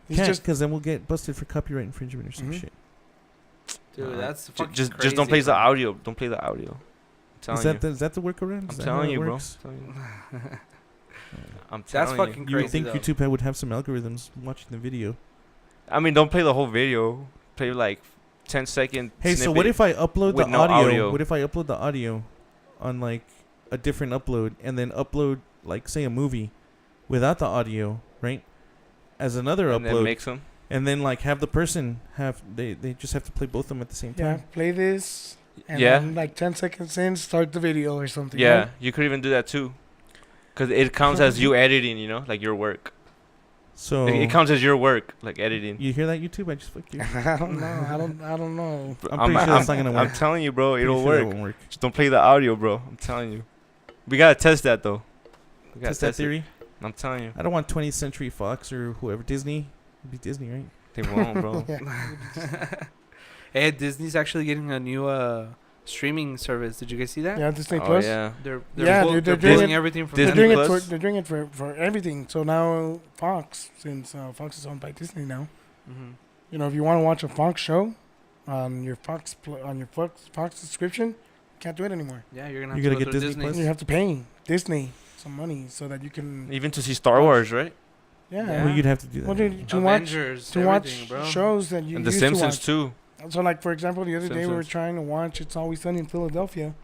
He's Can't, just because then we'll get busted for copyright infringement or some Mhm. shit. Dude, that's fucking just crazy, don't play the bro. audio. Don't play the audio. I'm telling Is that you. the, is that the workaround? Is I'm that how telling it you, bro. works? I'm That's telling fucking You would crazy. think though. YouTube would have some algorithms watching the video. you. I mean, don't play the whole video. Play like 10-second. Hey, so what if I upload with the no audio? audio. What if I upload the audio on like a different upload and then upload like say a movie without the audio, right? As another and then upload, mix them? and then like have the person have they just have to play both of them at the same yeah. time. Play this, and Yeah. then like 10 seconds in, start the video or something. Yeah, right? you could even do that too. Cause it counts as you editing, you know, like your work. So It counts as your work, like editing. you hear that, YouTube? I just fucked you. I don't know. I don't know. I'm pretty sure that's not gonna I'm work. telling you, bro, Pretty it'll sure that work. won't work. Just don't play the audio, bro. I'm telling you. We gotta test that though. We gotta Test that test it. theory. I'm telling you, I don't want 20th Century Fox or whoever Disney. It'd be Disney, right? they won't, bro. Yeah. Hey, Disney's actually getting a new streaming service. Did you guys see that? Yeah, Disney Oh Plus. yeah. They're Yeah, pull- dude, they're they're doing pulling it- everything from They're Disney doing Netflix. it Plus? for for everything. So now Fox, since Fox is owned by Disney now, Mhm. you know, if you want to watch a Fox show on your Fox subscription, you can't do it anymore. Yeah, you're gonna You have gotta to go get through Disney Disney. Plus? You have to pay Disney some money so that you can. Even to see Star Wars, right? Yeah. Yeah. Well, you'd have to do that. Well, dude, to watch Avengers, to watch everything, bro. shows that you And The used Simpsons to watch. too. So, like, for example, the other day we were Simpsons. trying to watch It's Always Sunny in Philadelphia.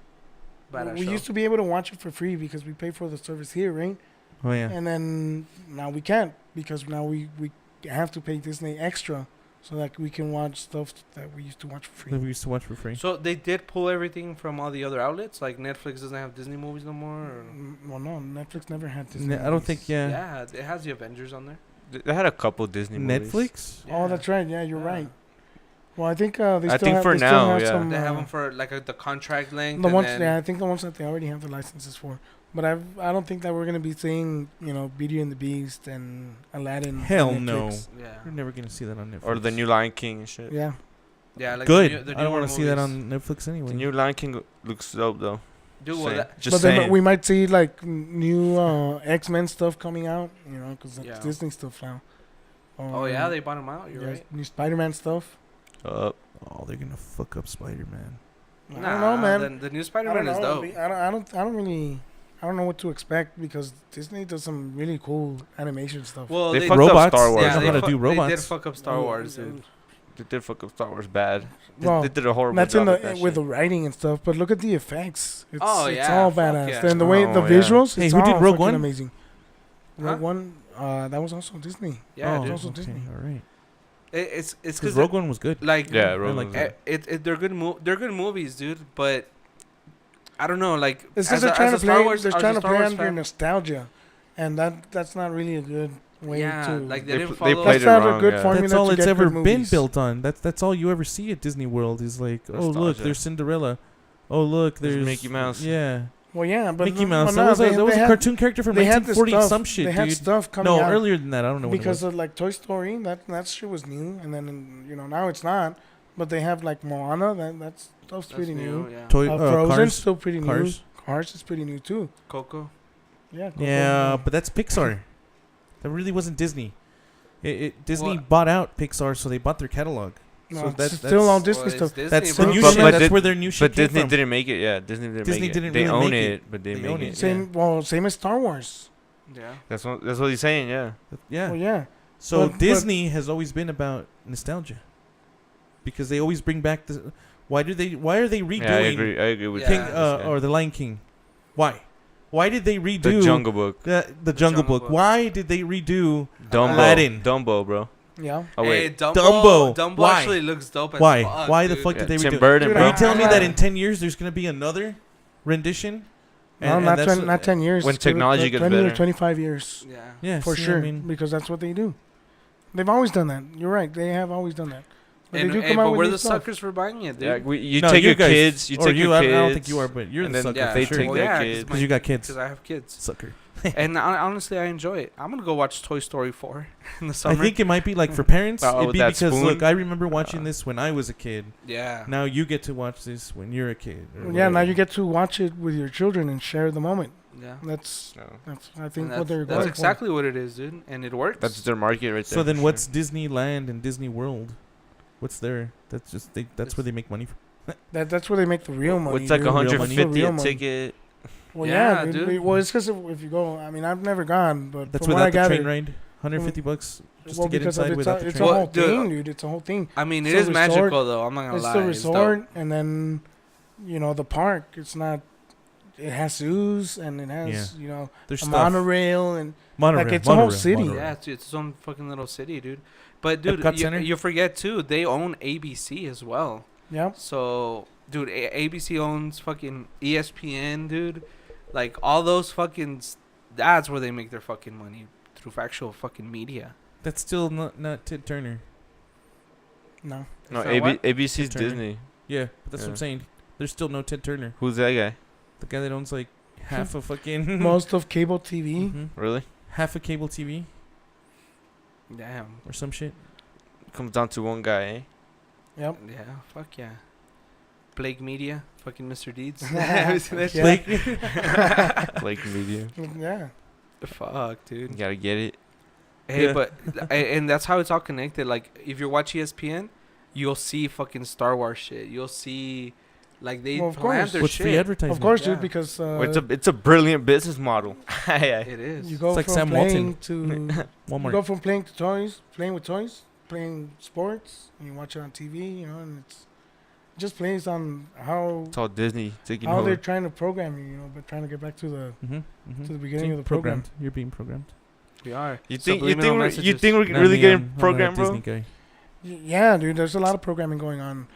Badass We show. used to be able to watch it for free because we pay for the service here, right? Oh yeah. And then now we can't because now we have to pay Disney extra so that we can watch stuff that we used to watch for That free. we used to watch for free. So they did pull everything from all the other outlets. Like Netflix doesn't have Disney movies no more. Or? Well, no, Netflix never had Disney. I don't movies. think. Yeah. Yeah, it has the Avengers on there. They had a couple Disney movies. Netflix. Oh, that's right. Yeah, you're Yeah. right. Well, I think they still think have, for they still now, have yeah. some, They have them for like the contract length. the and ones. then- Yeah, I think the ones that they already have the licenses for. But I don't think that we're gonna be seeing Beauty and the Beast and Aladdin. on Hell no. Netflix. Yeah. You're never gonna see that on Netflix. Or the new Lion King and shit. Yeah. Yeah, like Good. The I don't want want to see that on Netflix anyway. The new Lion King looks dope though. Dude, Just well, saying. that, Just But then saying. we might see like new X-Men stuff coming out, because Yeah. Disney stuff now. oh yeah, they bought them out. You're right. New Spider-Man stuff. Up. Oh, they're gonna fuck up Spider-Man. I don't know, man. The new I don't Spider-Man is know. dope. I don't know what to expect because Disney does some really cool animation stuff. Well, They they, fucked robots. up Star Wars. Yeah, they, know how to fu- do they did robots. fuck up Star Wars, dude. They did fuck up Star Wars bad. Well, they did a horrible That's job in the with that with shit. the writing and stuff, but look at the effects. It's, Oh, it's yeah, all fuck badass. yeah. And the way the Oh, yeah. visuals, Hey, it's who did all Rogue fucking One? amazing. Huh? Rogue One, that was also Disney. Yeah, oh, dude. also okay, Disney. all right. It's Because because Rogue One was good. like Yeah, I Rogue like One's that. good. they're good they're good movies, dude. But I don't know, like It's as because they're a- trying as to a Star play. Wars- They're as a trying to Star play Wars on your fan- nostalgia, and that's not really a good way Yeah, to. like They they didn't pl- they follow. played that's it not a wrong, good yeah. formula That's all to it's get ever good been movies. built on. That's all you ever see at Disney World is like, oh look, Nostalgia. there's Cinderella. Oh look, There's there's Mickey Mouse. Yeah, Well, yeah, but Mickey Mouse. But That was no, a had- cartoon character from they had this 1940 stuff. some shit, They had dude. stuff coming No, out earlier than that. I don't know because what it of like Toy Story. That shit was new, and then now it's not. But they have like Moana. That stuff's That's pretty new. Yeah. was. Toy Frozen's Cars. still pretty Cars. new. Cars is pretty new too. Coco. Yeah. Coco, Yeah, but that's Pixar. That really wasn't Disney. Disney What? bought out Pixar, so they bought their catalog. no, so it's that's still all that's- Disney Well, it's stuff. Disney, That's the bro. new But- shit. but That's Di- where their new shit But came Disney from. didn't make it. Yeah, Disney didn't Disney make it. didn't They really own make it, it. but they They make own it. it. Same as Star Wars. Yeah. That's what he's saying. Yeah. Yeah. Well, yeah. So But- Disney has always been about nostalgia, because they always bring back the. Why are they redoing Yeah, I agree with Yeah. King that. or the Lion King? Why? Why did they redo The Jungle Book. the Jungle Jungle Book? Book. Why did they redo Dumbo. Aladdin? Dumbo, bro. Yeah. Oh Hey, wait. Dumbo. Dumbo Why? actually looks dope as Why? fuck, Why the dude. fuck did they Tim redo? Burton, Dude, Are bro. you telling me I- that in 10 years there's gonna be another rendition? No, And not that's 10, not 10 years. when Give it technology gets 20 or better. 25 years. Yeah. Yeah, For see, sure. I mean, Because that's what they do. They've always done that. You're right. They have always done that. But And, they do hey, come but out with we're new the stuff. suckers for buying it, dude. Yeah, you no, take your guys- kids. You or take your I kids. don't think you are, but you're and the then sucker. yeah, they for take sure. their yeah, kids. Because you got kids. Because I have kids. Sucker. And honestly, I enjoy it. I'm gonna go watch Toy Story 4 in the summer. I think it might be like for parents. Oh, It'd with be that because spoon? look, I remember watching this when I was a kid. yeah. Now you get to watch this when you're a kid. or Yeah, now whatever. you get to watch it with your children and share the moment. Yeah. That's, No. I think, And what they're that's going exactly what it is, dude. And it works. That's their market right there. So then, for what's sure. Disneyland and Disney World? What's there? That's just that's where they make money. for. That's where they make the real money. What's like dude. Real money. 150 Real a money. ticket? Well, Yeah, yeah, dude. dude. Well, it's because if you go, I mean, I've never gone, but That's from what I without the gathered, train ride. 150 bucks just well, to get because of inside without the it's train. a Well, whole dude, thing, dude. It's a whole thing. I mean, it It's is the resort. magical, though. I'm not gonna It's lie. the dope. resort, and then, the park. It's not. It has zoos, and it has, There's a stuff. monorail, and Monorail. like, it's a whole monorail, city. monorail. Yeah, it's its own fucking little city, dude. But dude, Epcot Center? you forget too. They own ABC as well. yeah. So, dude, ABC owns fucking ESPN, dude. Like all those fucking. That's where they make their fucking money through actual fucking media. That's still not Ted Turner. No. No, Is that what? ABC's Turner. Disney. Yeah, but that's what I'm Yeah. saying. There's still no Ted Turner. Who's that guy? The guy that owns like half of fucking Most of cable TV. Mhm. Really? half of cable TV Damn. or some shit. Comes down to one guy, eh? Yep. Yeah. Fuck yeah. Blake Media, fucking Mr. Deeds. Have you seen that shit? Blake. Blake Media. Yeah. Fuck, dude. You gotta get it. Hey, Yeah. but and that's how it's all connected. Like, if you watch ESPN, you'll see fucking Star Wars shit. You'll see, like, they Well, of plan course. their What's free shit. advertisement? Of course, Yeah. dude, because It's a brilliant business model. Yeah. It is. you go It's like from Sam playing Walton. to you Walmart. go from playing to toys, playing with toys, playing sports, and you watch it on TV, you know, and it's just plays on how It's all Disney taking how they're over. trying to program you, you know, but trying to get back to the Mm-hmm. to the beginning of the program. Programmed. You're being programmed. We are. You Subliminal think messages. we're Not really me, getting I'm a programmed, bro? Disney guy. Yeah, dude, there's a lot of programming going on.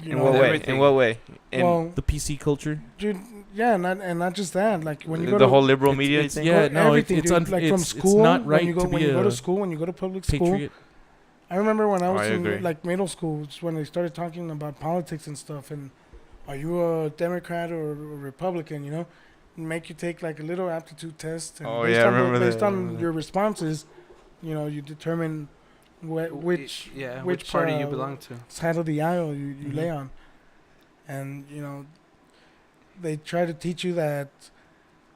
You In know, what way? everything. In what way? In well, The PC culture. dude, yeah, not just that. Like when you go the to whole liberal It's- media it's- thing? yeah, no, everything, it's dude. un- like it's- from it's school. not right when you go to when be you go to a school, when you go to public school. Patriot. I remember when I was I in agree. like middle school, it's when they started talking about politics and stuff. And are you a Democrat or a Republican? You know, make you take like a little aptitude test. And Oh, based yeah, I on remember that. based I on remember that. your responses, you know, you determine which which party you uh, belong to. side of the aisle you Mhm. lay on. And you know, they try to teach you that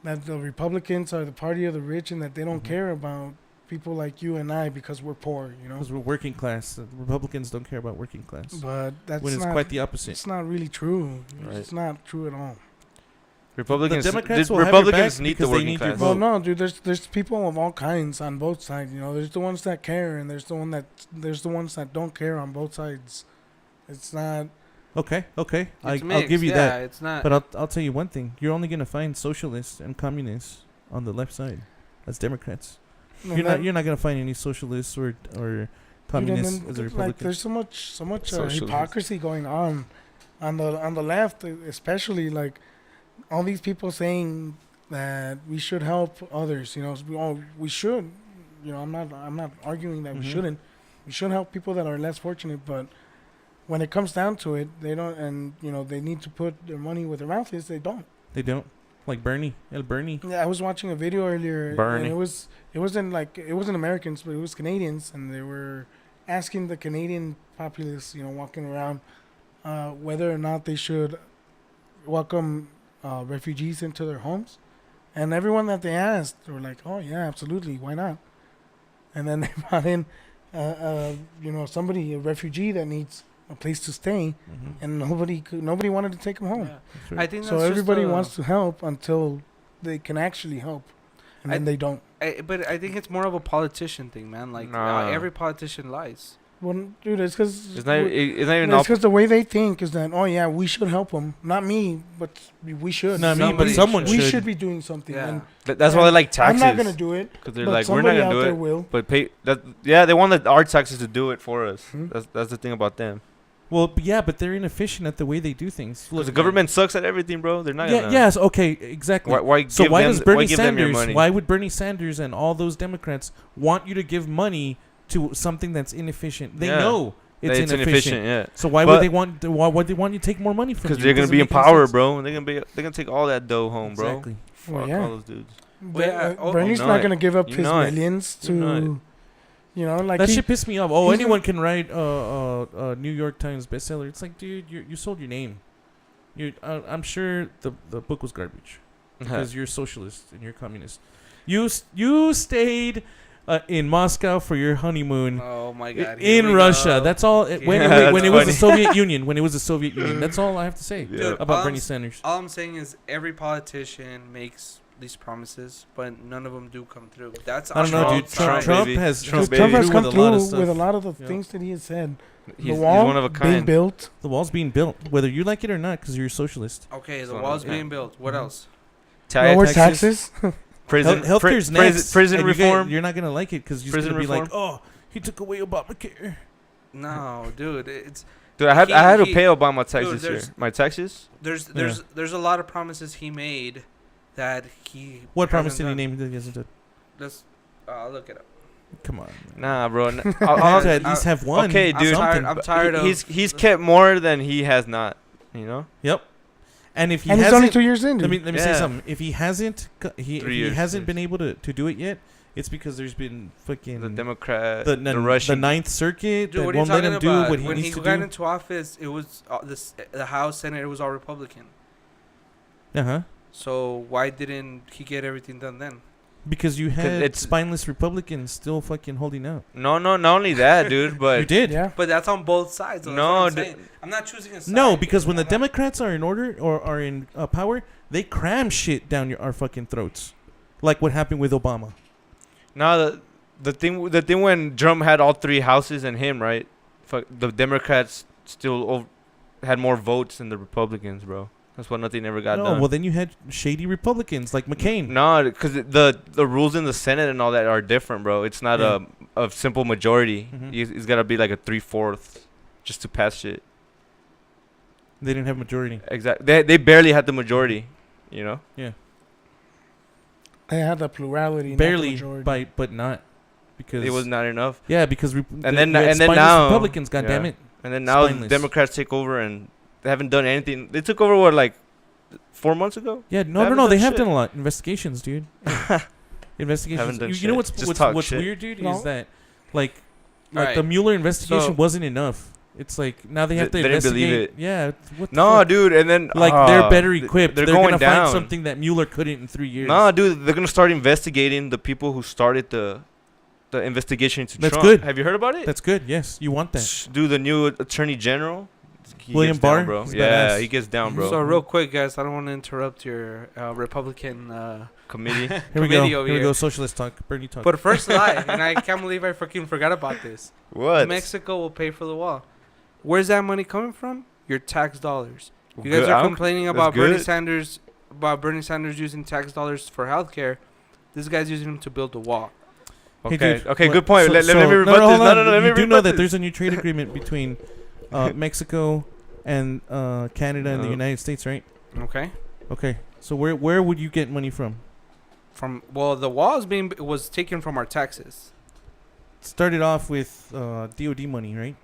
the Republicans are the party of the rich and that they don't Mhm. care about people like you and I because we're poor, you know. Because we're working class. The Republicans don't care about working class. But that's When it's not quite the opposite. it's not really true. Right. It's not true at all. Republicans, The Democrats will Republicans have your back need because the they working need your class. vote. Well, no, dude. There's people of all kinds on both sides. You know, there's the ones that care, and there's the ones that don't care on both sides. It's not. Okay. It's I'll mixed, give you yeah, that. It's not. But I'll tell you one thing. You're only gonna find socialists and communists on the left side. That's Democrats. You're not gonna find any socialists or communists as a like Republican. there's so much Socialist. hypocrisy going on the left, especially like all these people saying that we should help others. You know, we should. You know, I'm not arguing that we Mhm. shouldn't. We should help people that are less fortunate, but when it comes down to it, they don't. And you know, they need to put their money where their mouth is. They don't. They don't. Like Bernie. Bernie. Yeah, I was watching a video earlier, Bernie. and it wasn't Americans, but it was Canadians, and they were asking the Canadian populace, you know, walking around, whether or not they should welcome refugees into their homes, and everyone that they asked were like, "Oh yeah, absolutely, why not?" And then they brought in, you know, a refugee that needs a place to stay, Mm-hmm. and nobody wanted to take him home. Yeah. I think that's So everybody just, wants to help until they can actually help, and then they don't. But I think it's more of a politician thing, man. Like Nah. every politician lies. Well, dude, it's because It's not even it's because the way they think is that, oh yeah, we should help them, not me, but we should. Not me, but Somebody someone we should. should be doing something. Yeah. And that's why they like taxes. I'm not gonna do it, Because they're but like, we're not somebody gonna out do there it. will. But pay that. Yeah, they want our taxes to do it for us. Hmm. That's the thing about them. Well, but they're inefficient at the way they do things. Because the government sucks at everything, bro. They're not. Yeah. gonna, Yes. Okay. Exactly. Why So give why them, does Bernie why give them your Sanders? money? Why would Bernie Sanders and all those Democrats want you to give money to something that's inefficient? They Yeah. know it's It's inefficient. Yeah. So why But- would they want? Why would they want you to take more money from you? Because they're gonna Doesn't be in make any power, sense. bro. They're gonna take all that dough home, bro. Exactly. Well, Fuck yeah. all those dudes. Well, yeah, Bernie's you know not it. gonna give up You his know it. millions You know to, you know, like That he, shit pissed me off. Oh, he's anyone can write a New York Times bestseller. It's like, dude, you sold your name. I'm sure the book was garbage because you're a socialist and you're a communist. You stayed in Moscow for your honeymoon Oh my God. in Russia. That's all. When Yeah, it that's was the funny. Soviet Union. When it was the Soviet Union. That's all I have to say Yeah. about all Bernie I'm- Sanders. All I'm saying is every politician makes these promises, but none of them do come through. That's I don't know, dude. Trump, Trump baby. has Trump, Trump has baby. come with a lot of through with a stuff. lot of the Yeah. things that he has said. He's The wall one of a being kind. built. The wall's being built, whether you like it or not, because you're a socialist. Okay, the So, wall's yeah. being built. What Mhm. else? Lower taxes. taxes. Prison, Healthcare's next. prison and reform. You're not gonna like it because you're Prison gonna be like, reform. oh, he took away Obamacare. No, dude. It's Dude, I had to He- pay Obama tax dude, this year. there's- My taxes. there's a lot of promises he made that he. What promise hasn't did he done. name that he hasn't done? Let's I'll look it up. Come on. Nah, bro. You have to at least have one. Okay, I'm dude. tired- I'm tired of- He's kept more than he has not. You know. Yep. And if he And he's hasn't, only 2 years in. let Dude. me say Yeah. something. If he hasn't, 3 if he years, hasn't yes. been able to do it yet, It's because there's been fucking The Democrat, the the Russian. Ninth Circuit Dude, that what are you won't let talking him do about? what he When needs he to got do. into office, it was the House, Senate, it was all Republican. Uh huh. So why didn't he get everything done then? Because you had it's- spineless Republicans still fucking holding out. No, not only that, dude, but You did. Yeah. But that's on both sides. Though. That's No, what I'm saying. I'm not choosing a side. No, because when the I'm not- Democrats are in order or are in power, they cram shit down our fucking throats, like what happened with Obama. no, the thing when Trump had all three houses and him, right? Fuck, the Democrats still had more votes than the Republicans, bro. That's why nothing ever got No, done. well then you had shady Republicans like McCain. No, because the rules in the Senate and all that are different, bro. It's not Yeah. a simple majority. Mhm. It's got to be like a 3/4 just to pass shit. They didn't have majority. Exactly. They barely had the majority, you know? Yeah, They had the plurality, not the barely, majority. but not because It was not enough. Yeah, because And then you had now spineless Republicans. God yeah. damn it. And then now the Spineless. Democrats take over and they haven't done anything. They took over what, like 4 months ago? Yeah, no, haven't They done have shit. done a lot. Investigations, dude. Investigations. Haven't done You know shit. what's Just talk what's shit. weird, dude, No. is that like Right. the Mueller investigation So- wasn't enough. It's like now they have They to didn't believe investigate. it. Yeah. What the No, fuck? dude. And then Like they're better equipped. They're They're going gonna down. find something that Mueller couldn't in 3 years. No, dude. They're gonna start investigating the people who started the investigation into That's Trump. good. Have you heard about it? That's good. Yes, you want that. Dude, the new Attorney General. He William gets down, Barr? bro. He's Yeah, badass. he gets down, bro. So real quick, guys, I don't want to interrupt your Republican Committee. Here we go. committee Here over we here. go. Socialist talk. Bernie talk. But first lie, and I can't believe I freaking forgot about this. What? Mexico will pay for the wall. Where's that money coming from? Your tax dollars. You guys Good. are complaining that's about Bernie good. Sanders, using tax dollars for healthcare. This guy's using them to build a wall. Hey, Okay. dude, Okay. what- Good point. so- Let so- me rebut this. hold on. No. Let me You do rebut know that this. there's a new trade agreement between Mexico and Canada and the No. United States, right? Okay. Okay. So where would you get money from? The wall was taken from our taxes. Started off with DoD money, right?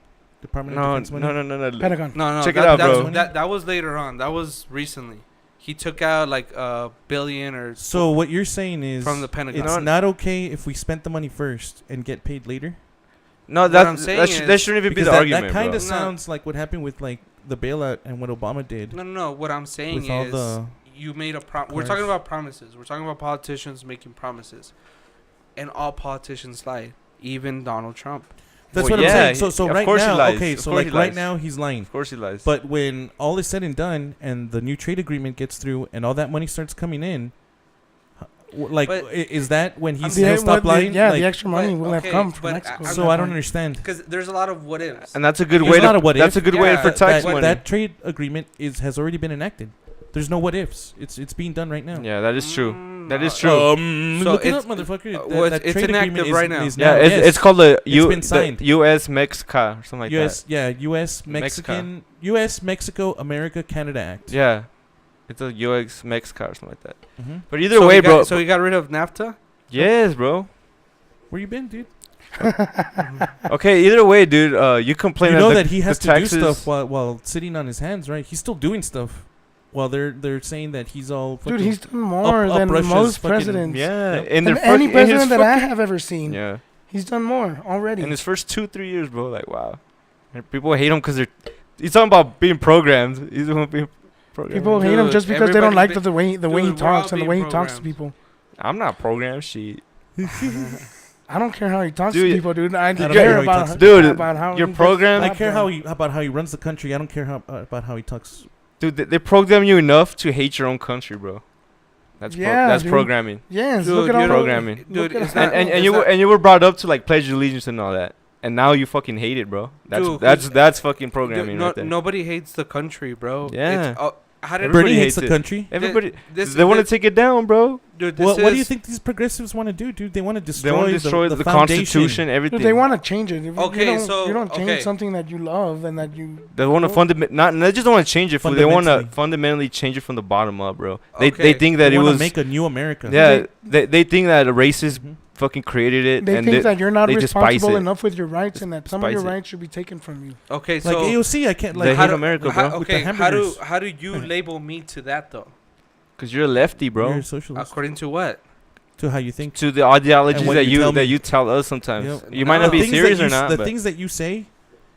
Department of No, Defense money. no. Pentagon. No. Check it out, that's- bro. That was later on. That was recently. He took out like $1 billion or So what you're saying is from the Pentagon. it's not okay if we spent the money first and get paid later? No, I'm that saying that, is- that shouldn't even be Because the that argument, kind bro. of No. sounds like what happened with like the bailout and what Obama did. No. What I'm saying With all is, the you made a We're cars. talking about promises. We're talking about politicians making promises, and all politicians lie, even Donald Trump. That's Well, what yeah, I'm saying. So of right course he now, lies. okay, Of so course like he right lies. now he's lying. Of course he lies. But when all is said and done and the new trade agreement gets through and all that money starts coming in, like But- is that when he'll Yeah, stop lying? yeah, Like, the extra money but- will have okay, come from but Mexico. so I don't understand. Because there's a lot of what ifs. and that's a good There's way not to. a what That's if. a good way Yeah, for tax that, money. that trade agreement has already been enacted. There's no what ifs. It's being done right now. Yeah, that is true. That is no. true. So Look it it's- up, motherfucker. well, that it's trade inactive agreement right now. is Yeah, now. it's, Yes. it's called the been signed. U.S. Mexico or something like U.S. that. Yeah, U.S. Mexican U.S. Mexico America Canada Act. Yeah, it's a U.S. Mexico or something like that. Mm-hmm. But either way, bro. So we got rid of NAFTA. Yes, bro. Where you been, dude? Okay, either way, dude. You complain You know that the he has the to do taxes- stuff while sitting on his hands, right? He's still doing stuff while they're saying that he's all Dude, fucking- he's done more up than Russia's most fucking- presidents. Yeah, Yep. in Than their any fucking- in his president that I fucking- have ever seen. Yeah, He's done more already. in his first 2-3 years, bro. Like, wow. And people hate him because they're. He's talking about being programmed. He's the one being programmed. People hate him Dude, just because they don't everybody like the way dude, he we're all talks and the being way he talks to programmed. people. I'm not programmed, shit. I don't care how he talks Dude, to people, dude. I don't care care how he about talks. Dude, about how you're he gets programmed. I slapped care down. about how he runs the country. I don't care about how he talks. Dude, they program you enough to hate your own country, bro. That's Yeah, that's dude. programming. Yes, Dude, look at you all don't- programming. Dude, look at it's how- not- And it's and you were brought up to like pledge allegiance and all that, and now you fucking hate it, bro. Dude, That's fucking programming no, right there. nobody hates the country, bro. Yeah. It's, how did Everybody Bernie hates hates the it. country. Everybody, this- they want to this- take it down, bro. Dude, this What do you is- think these progressives want to do, dude? They want to They want destroy to destroy the foundation. Constitution, everything. Dude, they want to change it. If Okay, you don't change okay. something that you love and that you. They want to they just don't want to change it. They want to Fundamentally. fundamentally change it from the bottom up, bro. They Okay. think that They it want to was make a new America. yeah. They think that a racist Mhm. fucking created it, They and think that you're not they despise responsible it. enough with your rights and that some of your Despise it. rights should be taken from you. Okay, Like so AOC, I can't They like. hate America, bro. With the okay, hamburgers. how do you label me to that though? because you're a lefty, You're bro. a socialist. According to what? to how you think. To the ideologies And what that you tell me. you tell us sometimes. Yep. You might not The be things that serious you or s- not. The but things that you say,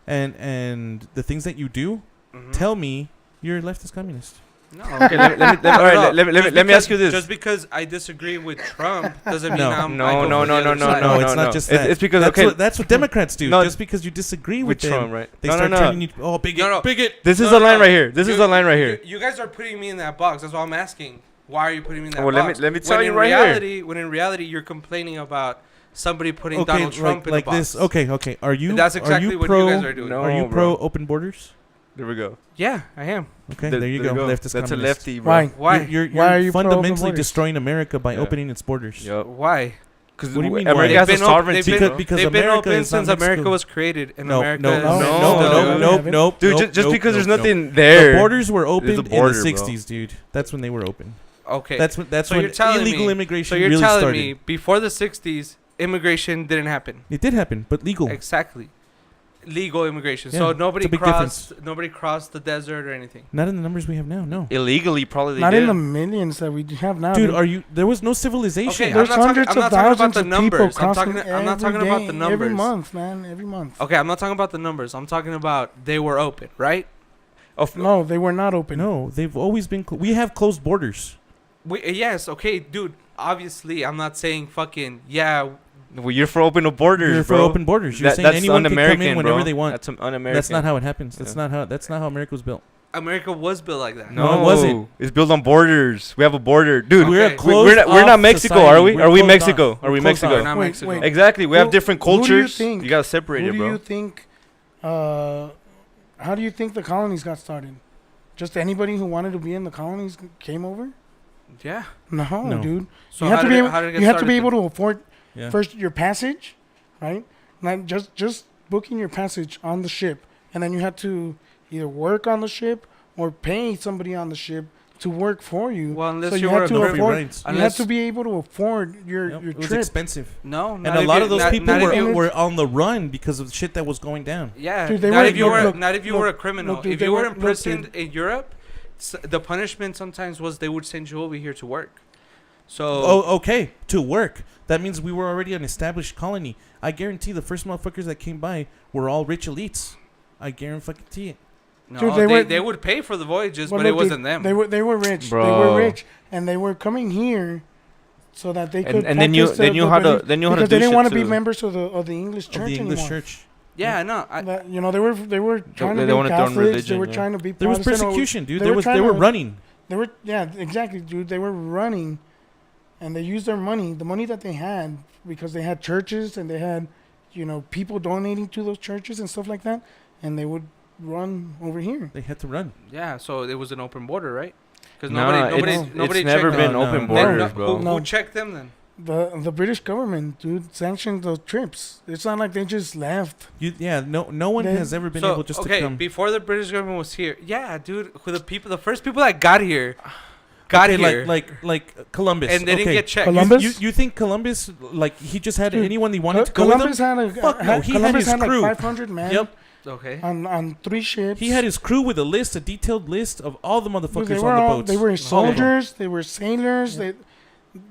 and the things that you do, Mhm. tell me you're a leftist communist. No. okay, all right, let me ask you this. Just because I disagree with Trump doesn't mean No. I No, go no, for the no, other no, side. no, it's no. not just It's- that. it's because, that's okay, that's what Democrats do. No, Just because you disagree with with them, Trump, right? they No, start no, turning no. you. Oh, bigot, No, no. bigot. This is No, a line no. right here. This is a line right here. You guys are putting me in that box. That's why I'm asking. Why are you putting me in that Well, box? let me tell when you in right here. reality, When in reality, you're complaining about somebody putting Okay, Donald Trump in like a box. this. Okay. Are you? That's exactly are you what pro, you guys are doing. No, Are you bro. pro open borders? There we go. Yeah, I am. Okay, there you go. Leftist That's a communist. lefty, bro. Why? Why? You're Why are you pro open fundamentally borders? destroying America by Yeah. opening its borders. Yep. Why? Because What do you mean, America why? has a They've been open- sovereignty. they've been- Because They've been America open is not since Mexico. America was created, and No, America no, is no, No, no, no, no, no, no, no. Dude, nope, just nope, because there's nope, nothing nope. there. The borders were opened the border, in the bro. 60s, dude. That's when they were open. Okay. That's when So you're telling illegal me- immigration So you're really telling started. me before the 60s, immigration didn't happen. It did happen, but legal. Exactly. Legal immigration. Yeah, So it's nobody a big crossed the desert or anything. Not in the numbers we have now. No. Illegally, probably they Not did. in the millions that we have now. Dude, are you? There was no civilization. Okay, There's I'm not hundreds talking of about thousands the of people numbers. I'm crossing not talking every about day, the numbers. Every month, man. Every month. Okay, I'm not talking about the numbers. I'm talking about they were open, right? No, they were not open. No, they've always been. We have closed borders. Yes, okay, dude. Obviously, I'm not saying fucking yeah. Well, you're for open borders, You're bro. for open borders. You're saying That's anyone can come un-American, in whenever bro. they want. That's un-American. That's not how it happens. That's Yeah. not how America was built. America was built like that. No, it wasn't. It's built on borders. We have a border, dude. We're a Okay. closed We're not off Mexico, society. are we? We're Are we closed Mexico? off. Are we We're closed Mexico? off. Not Wait, Mexico. wait. Exactly. We have Who- different who do you cultures. think- You gotta separate Who it, do bro. you think? How do you think the colonies got started? Just anybody who wanted to be in the colonies came over? Yeah. No. Dude. So you have to be able, how did it get you have to started be then? able to afford Yeah. first your passage, right? Not just booking your passage on the ship, and then you had to either work on the ship or pay somebody on the ship to work for you. Well, unless so you you were had a to No free afford. rides. You had Unless- to be able to afford your Yep, your it was trip. expensive. No, And not a if lot you- of those not- people not if you- were on the run because of the shit that was going down. Yeah, Dude, they not were- if you look, were look, not if you look, were a criminal. look, dude, If they you were were- imprisoned look, in Europe, the punishment sometimes was they would send you over here to work. So Oh, okay. To work. That means we were already an established colony. I guarantee the first motherfuckers that came by were all rich elites. I guarantee it. no, Dude, they would pay for the voyages, Well, but it look, dude, wasn't them. They were rich. They Bro. were rich, and they were coming here so that they could. And then you practice knew the how to belief- then you how to because do they didn't shit want to be too. members of the English Of church the English anymore. church. yeah, no, That, they were trying They to be wanted their own Catholics. They religion, were yeah. trying to be. There was Protestant, or- persecution, dude. they They were was they trying were to- running. They were exactly, dude. They were running, and they used their money, the money that they had, because they had churches and they had, people donating to those churches and stuff like that, and they would run over here. They had to run. yeah. So it was an open border, right? Because Nah, nobody it's never checked been them. open No, borders, no. bro. No. Who checked them then? The British government, dude, sanctioned those trips. It's not like they just left. No one They- has ever been So able just okay, to come. before the British government was here, yeah, dude. The first people that got here, got Okay, here, like Columbus. and they didn't okay. get checked. Columbus? You think Columbus, like, he just had Dude, anyone he wanted to go with Columbus him? had a Fuck no, he had Columbus his had crew. like 500 men Yep. Okay. on 3 ships. He had his crew with a detailed list of all the Dude, motherfuckers they on were the all, boats. they were All of them. soldiers. They were sailors.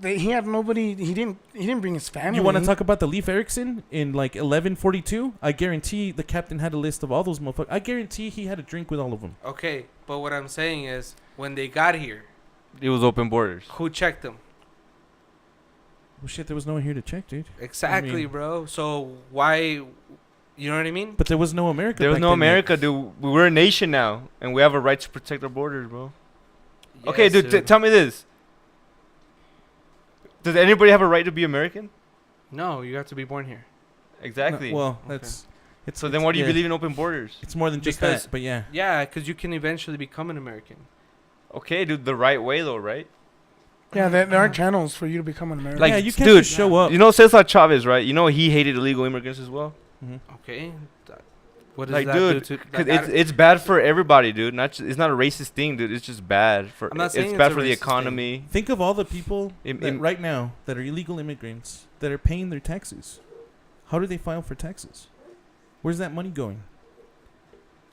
He had nobody. He didn't bring his family. You want to talk about the Leif Erikson in like 1142? I guarantee the captain had a list of all those motherfuckers. I guarantee he had a drink with all of them. Okay, but what I'm saying is, when they got here, It was open borders. who checked them? Well, shit, there was no one here to check, dude. Exactly, mean- bro. So why, you know what I mean? But there was no America. There was back no then yet. America, dude. We're a nation now, and we have a right to protect our borders, bro. Okay, Yes, dude, tell me this. Does anybody have a right to be American? No, you have to be born here. Exactly. No, well, Okay. that's. It's, so it's- then why do you yeah, believe in open borders? It's more than just Because- that, but yeah. Yeah, because you can eventually become an American. Okay, dude, the right way though, right? Yeah, there are channels for you to become an American. Like, yeah, you can't dude, just show up. You know Cesar Chavez, right? You know he hated illegal immigrants as well. Mhm. Okay. What does Like, that dude, do to? 'cause it's bad for everybody, dude. It's not a racist thing, dude. It's just bad for. I'm not saying it's it's bad a for the racist thing. economy. Think of all the people Im- that im- right now that are illegal immigrants that are paying their taxes. How do they file for taxes? Where's that money going?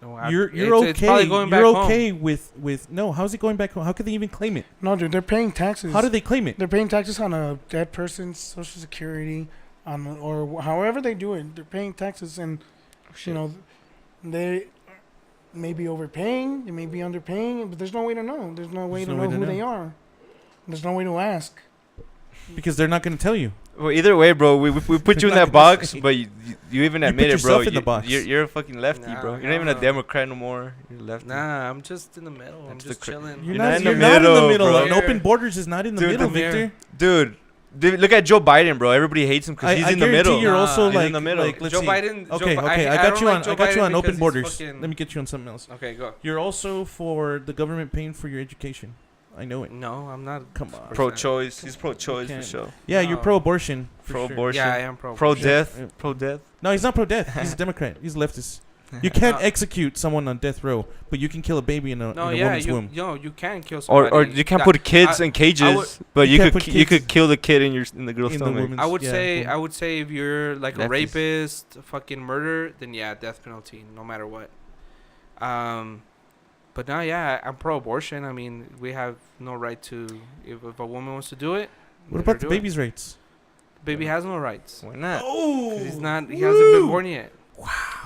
You're it's probably okay. going back You're home. okay with no. How's it going back home? How could they even claim it? No, dude, they're paying taxes. How do they claim it? They're paying taxes on a dead person's social security, or however they do it. They're paying taxes, and you know, they may be overpaying, they may be underpaying, but there's no way to know. There's no way to know who they are. There's no way to ask. Because they're not going to tell you. Well, either way, bro, we put you in Not that gonna box, say. but you even You admit put it, bro. yourself in the box. You're a fucking lefty, Nah, bro. You're not even a no. Democrat no more. You're a lefty. Nah, I'm just in the middle. I'm That's just the chilling. You're not in the You're not in the middle, middle. bro. An open borders is not in the Dude, middle, come here. Victor. Dude, look at Joe Biden, bro. Everybody hates him because he's in the guarantee middle. you're Nah, also he's like in the middle. Like, let's Joe see. Biden. Okay, Joe, okay. I don't got you like on. Joe I got you Biden on open because he's borders. fucking- Let me get you on something else. Okay, go. You're also for the government paying for your education. I know it. No, I'm not. Come on. Pro-choice. He's pro-choice for can't- sure. Yeah, you're No. pro-abortion. for sure. Pro-abortion. Yeah, I am pro. Pro-death. Yeah. Pro-death. No, he's not pro-death. He's a Democrat. He's a leftist. You can't No. execute someone on death row, but you can kill a baby in a, No, in a yeah, woman's womb. you can kill somebody. Or you can't That- put kids I- in cages, would- but You you can't could put you kids could kill the kid in the girl's in the stomach. woman's. I would yeah, say womb. I would say if you're like a Lefties. rapist, fucking murder, then yeah, death penalty, no matter what. But no, yeah, I'm pro-abortion. I mean, we have no right to if a woman wants to do it. What let her about the do it. baby's rights? Baby has no rights. Why not, Oh, 'Cause he's not. He hasn't been born yet.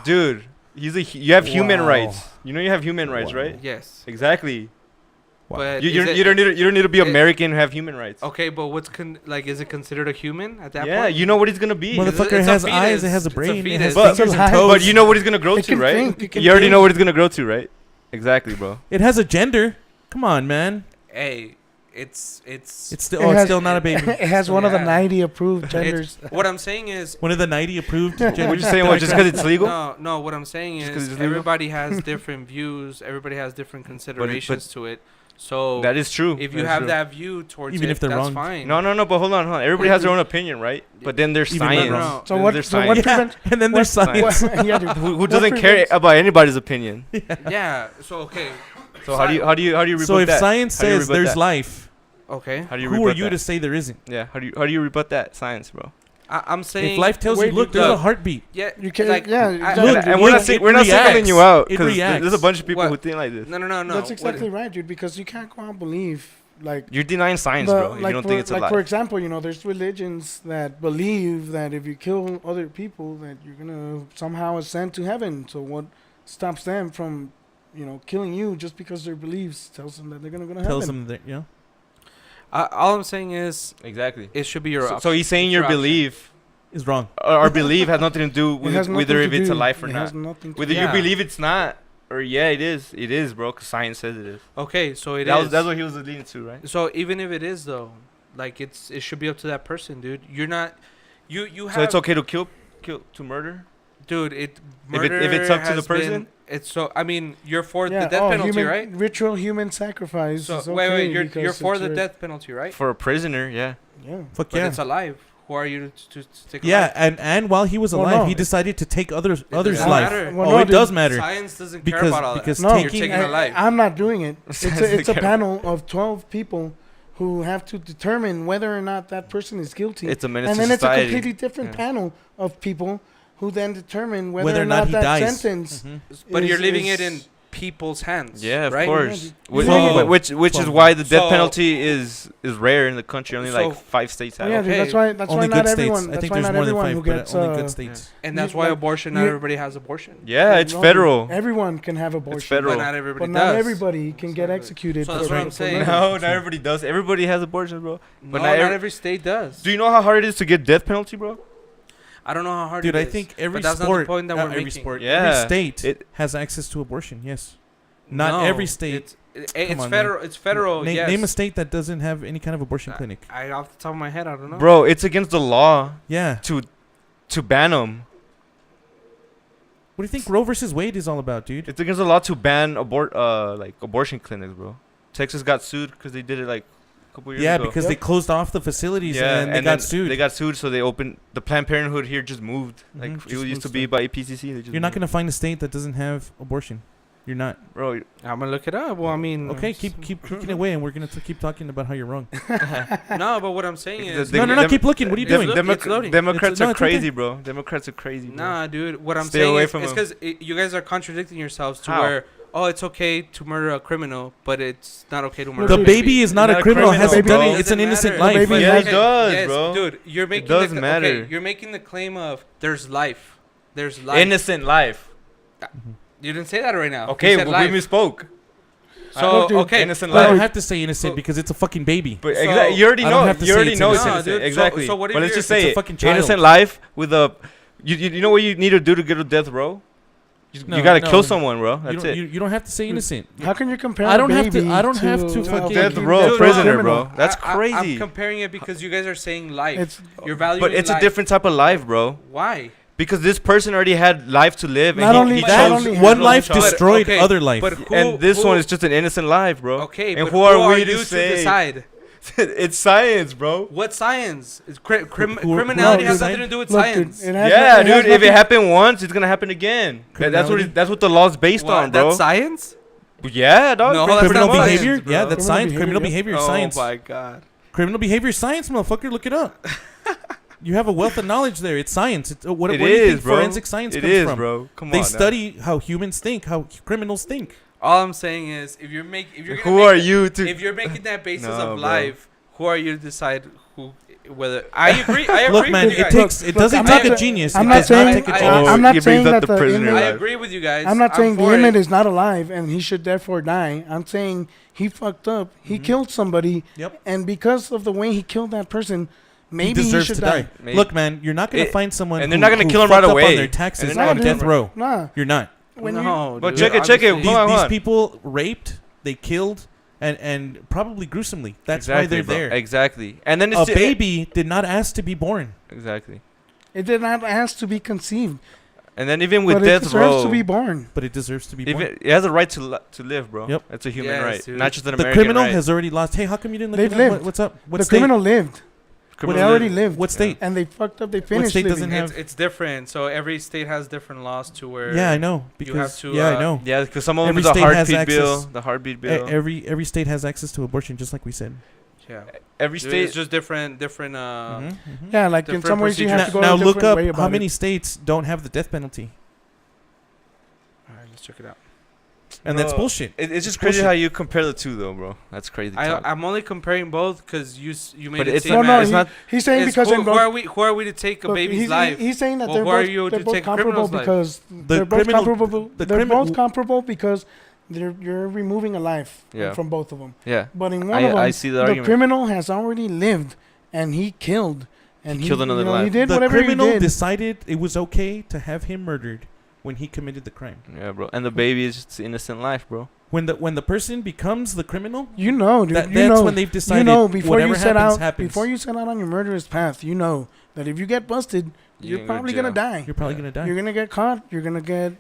dude? You have human Wow. rights. You know you have human rights, Wow. right? Yes. Exactly. Wow. But You is it- don't need to be it- American to have human rights. Okay, but what's is it considered a human at that Yeah, point? you know what he's gonna be. Motherfucker it's a has eyes. fetus. It has a It's a brain. It has fetus. But- fingers and But toes. But you know what he's gonna grow It to, can right? think, it can You already think. know what he's gonna grow to, right? Exactly, bro. It has a gender. Come on, man. Hey, it's It's It still. Oh, it's has- still not a baby. It has one of the Yeah. 90 approved genders. what I'm saying is One of the 90 approved. What genders. you saying? What? Just because it's legal? no. What I'm saying Just 'cause is it's legal? everybody has different views. Everybody has different considerations to it. So That is true. if you That is have true. that view towards Even it, if they're that's wrong. fine. No. But hold on. Everybody has their own opinion, right? But then there's Even science. no. So Then what? there's So what science. Yeah, prevents? and then there's What- science. Yeah, dude. Who What doesn't care prevents- about anybody's opinion? Yeah. So okay. So how do you rebut So if that? science How do you says rebut there's that? life, Okay. How do you who rebut are you that? to say there isn't? Yeah. How do you rebut that science, bro? I'm saying If life tells Wait, you, look, there's a look. heartbeat. yeah, You can't. like, Yeah, I- exactly. Look, And we're not it we're not singling reacts. you out It because reacts. there's a bunch of people What? who think like this. No. That's What- exactly right, dude. Because you can't go out and believe like. You're denying science, the- bro. If you don't for, think it's like alive. for example, there's religions that believe that if you kill other people, that you're gonna somehow ascend to heaven. So what stops them from, killing you just because their beliefs tells them that they're gonna go to Tells heaven? them that, all I'm saying is Exactly. it should be your So option. he's saying It's your your option. belief, is wrong. our belief has nothing to do It with has whether nothing if to it's do- alive or it not. has nothing to Whether do- you Yeah. believe it's not or yeah, it is, bro. Because science says it is. Okay, so That's what he was leading to, right? So even if it is though, like it should be up to that person, dude. You're not, you have. So it's okay to kill to murder. dude. If Murder it's up to the has been- person? It's so. I mean, you're for Yeah, the death penalty, human, right? Ritual human sacrifice. So is wait, okay you're because for it's the a- death penalty, right? For a prisoner, yeah. Yeah. Fuck But yeah. it's alive. Who are you to take? Yeah, alive? and while he was Well, alive, no. he decided to take others' doesn't life. matter. Well, Oh, no, it dude. does matter Science doesn't care because about all that. because No, You're taking taking a life. I'm not doing it. It's a Care. panel of 12 people who have to determine whether or not that person is guilty. It's a menace And to then it's a society. completely different Yeah. panel of people who then determine whether, or not not he that dies. sentence. Mhm. But you're is- leaving it is- in people's hands. Yeah, of right? course. Yeah, dude. Which is Twelve. why the death So- penalty is rare in the country. Only So- like 5 states have Yeah, it. dude, Okay. that's why. That's Only why not good states. everyone. I That's think why there's not more than everyone 5, who but gets. only good states. And that's You- why like, abortion. Not you- everybody has abortion. Yeah, it's No, federal. Everyone can have abortion. federal. But not everybody But does. not everybody can get executed. So that's for- what I'm for saying. murder. No, not everybody does. Everybody has abortions, bro. No, But not not every state does. Do you know how hard it is to get death penalty, bro? I don't know how hard Dude, it I is. think every but that's sport, not the point that we're every making. sport, Yeah. every state It- has access to abortion. Yes, not No, every state. It's on, federal. It's federal. yes. Name a state that doesn't have any kind of abortion Uh, clinic. I off the top of my head, I don't know. Bro, it's against the law Yeah. to ban them. What do you think Roe versus Wade is all about, dude? It's against the law to ban abortion clinics, bro. Texas got sued because they did it like a couple years Yeah, ago. because Yep. they closed off the facilities and they got then sued. They got sued, so they opened the Planned Parenthood here. Just moved. Like Mhm, it just used to moved be stuff. by APCC. They just You're not moved. gonna find a state that doesn't have abortion. You're not. bro. I'm gonna look it up. Well, I mean, Okay, keep clicking away, and we're gonna keep talking about how you're wrong. no, but what I'm saying is, No, keep looking. What are you doing? It's loading. Democrats No, are it's okay. crazy, bro. Democrats are crazy. Bro. Nah, dude. What I'm Stay saying away is, from it's them. because you guys are contradicting yourselves to How? where, oh, it's okay to murder a criminal, but it's not okay to murder The a baby is not Not a a criminal. criminal, Hasn't bro. done it. It's an Doesn't innocent matter. life. The baby Yeah, has- it does, yes, bro. dude. You're making does the, matter. Okay, you're making the claim of there's life. There's life. Innocent life. You didn't say that right now. Okay, You said well, we life. misspoke. So Look, dude, okay, Innocent I don't life. have to say innocent because it's a fucking baby. But So- exactly, you already I don't know. have to You say already it's know it's innocent. No, innocent. dude. Exactly. So what if But let's you're- just say it's a it. fucking child. Innocent life with a. You know what you need to do to get to death row? No, You gotta no. kill someone, bro. You That's don't, it. you don't have to say innocent. How can you compare? I don't a have to- baby I don't have to a fucking- Death row Dude, prisoner, criminal? bro. That's I'm crazy. comparing it because you guys are saying life. It's You're valuing But it's a life. different type of life, bro. Why? Because this person already had life to live, Not and only he that, chose only One had life child. destroyed okay, other life. But who, And this who- one is just an innocent life, bro. okay. And but who are we you to say? decide? It's science, bro. What science? Is who- criminality who has decide? nothing to do with Look, science. dude, it has Yeah, no- it has dude. If it nothing- happened once, it's gonna happen again. Criminality? That's what the law's based What, on, bro. That's science. Yeah, dog. No, pretty that's Criminal not much. behavior? science, bro. Yeah, that's Criminal science. behavior, Criminal yeah. behavior is Oh science. my god. Criminal behavior is science, motherfucker. Look it up. You have a wealth of knowledge there. It's science. It's, what It where do you is, think bro. forensic science It comes is, from? bro. Come on. They now. study how humans think, how criminals think. All I'm saying is, if you're gonna Who make are that- you to? If you're making that basis No, of bro. life, who are you to decide who? Whether I agree. I agree Look, man, with you it guys. it Look, doesn't I'm take not a sa- genius. I'm It not does not saying- take a I- genius. I'm he not brings saying up that the the prisoner inmate- I life. agree with you guys. I'm not saying the for it. inmate is not alive and he should therefore die. I'm saying he fucked up. He Mhm. killed somebody, Yep. and because of the way he killed that person, maybe He deserves should to die. die. Maybe. Look, man, you're not gonna It- find someone and they're who- not gonna who kill him fucked right up away. on their And taxes they're not on gonna death kill row. Nah, You're not. when you No, But dude, check it. obviously. Hold on, These hold on. people raped, they killed, and probably gruesomely. That's why they're bro. there. Exactly. And then A it's baby did not ask to be born. Exactly. it did not ask to be conceived, And then even with but it death deserves row, to be born. But it deserves to be born. even it has a right to live, bro. Yep. That's a human Yes, right, dude. not just an The American criminal right. has already lost. Hey, how come you didn't look They've it up? lived. What's up? What The state? criminal lived. Criminal They already live. lived. What state? And they fucked up. They finished state living. doesn't have- It's different. So every state has different laws to where. Yeah, I know. you have Because to, yeah, I know. Yeah, because some of them Every is a state has heartbeat bill. access. The heartbeat E- bill. Every state has access to abortion, just like we said. Yeah. Every Dude, state. it's just different. Mhm, mhm. Yeah, like in different some ways you procedures. have to go Now a look different up way how about many it. states don't have the death penalty, All right, let's check it out. and that's Bro, bullshit. It's just It's crazy bullshit. how you compare the two, though, bro. That's crazy. talk. I'm only comparing both because you made But it it's seem No, not. no, It's not. He's saying it's because who, in who both, are we to take a look, baby's he's, life? He's saying that Well, they're who are both, you they're to both take comparable criminals' life? because The they're both criminal- comparable. the They're criminal- both comparable because you're removing a life Yeah. from both of them. Yeah. But in one of them, I see the argument. criminal has already lived and he killed. And He killed another He life. did The whatever criminal he did. decided it was okay to have him murdered when he committed the crime. Yeah, bro. And the baby is just innocent life, bro. When the person becomes the criminal, You know, dude. that's you know, when they've decided you know before whatever you set happens, out happens. before you set out on your murderous path, you know that if you get busted, you're gonna go to probably gonna jail. die. You're probably gonna die, You're gonna get caught. You're gonna get,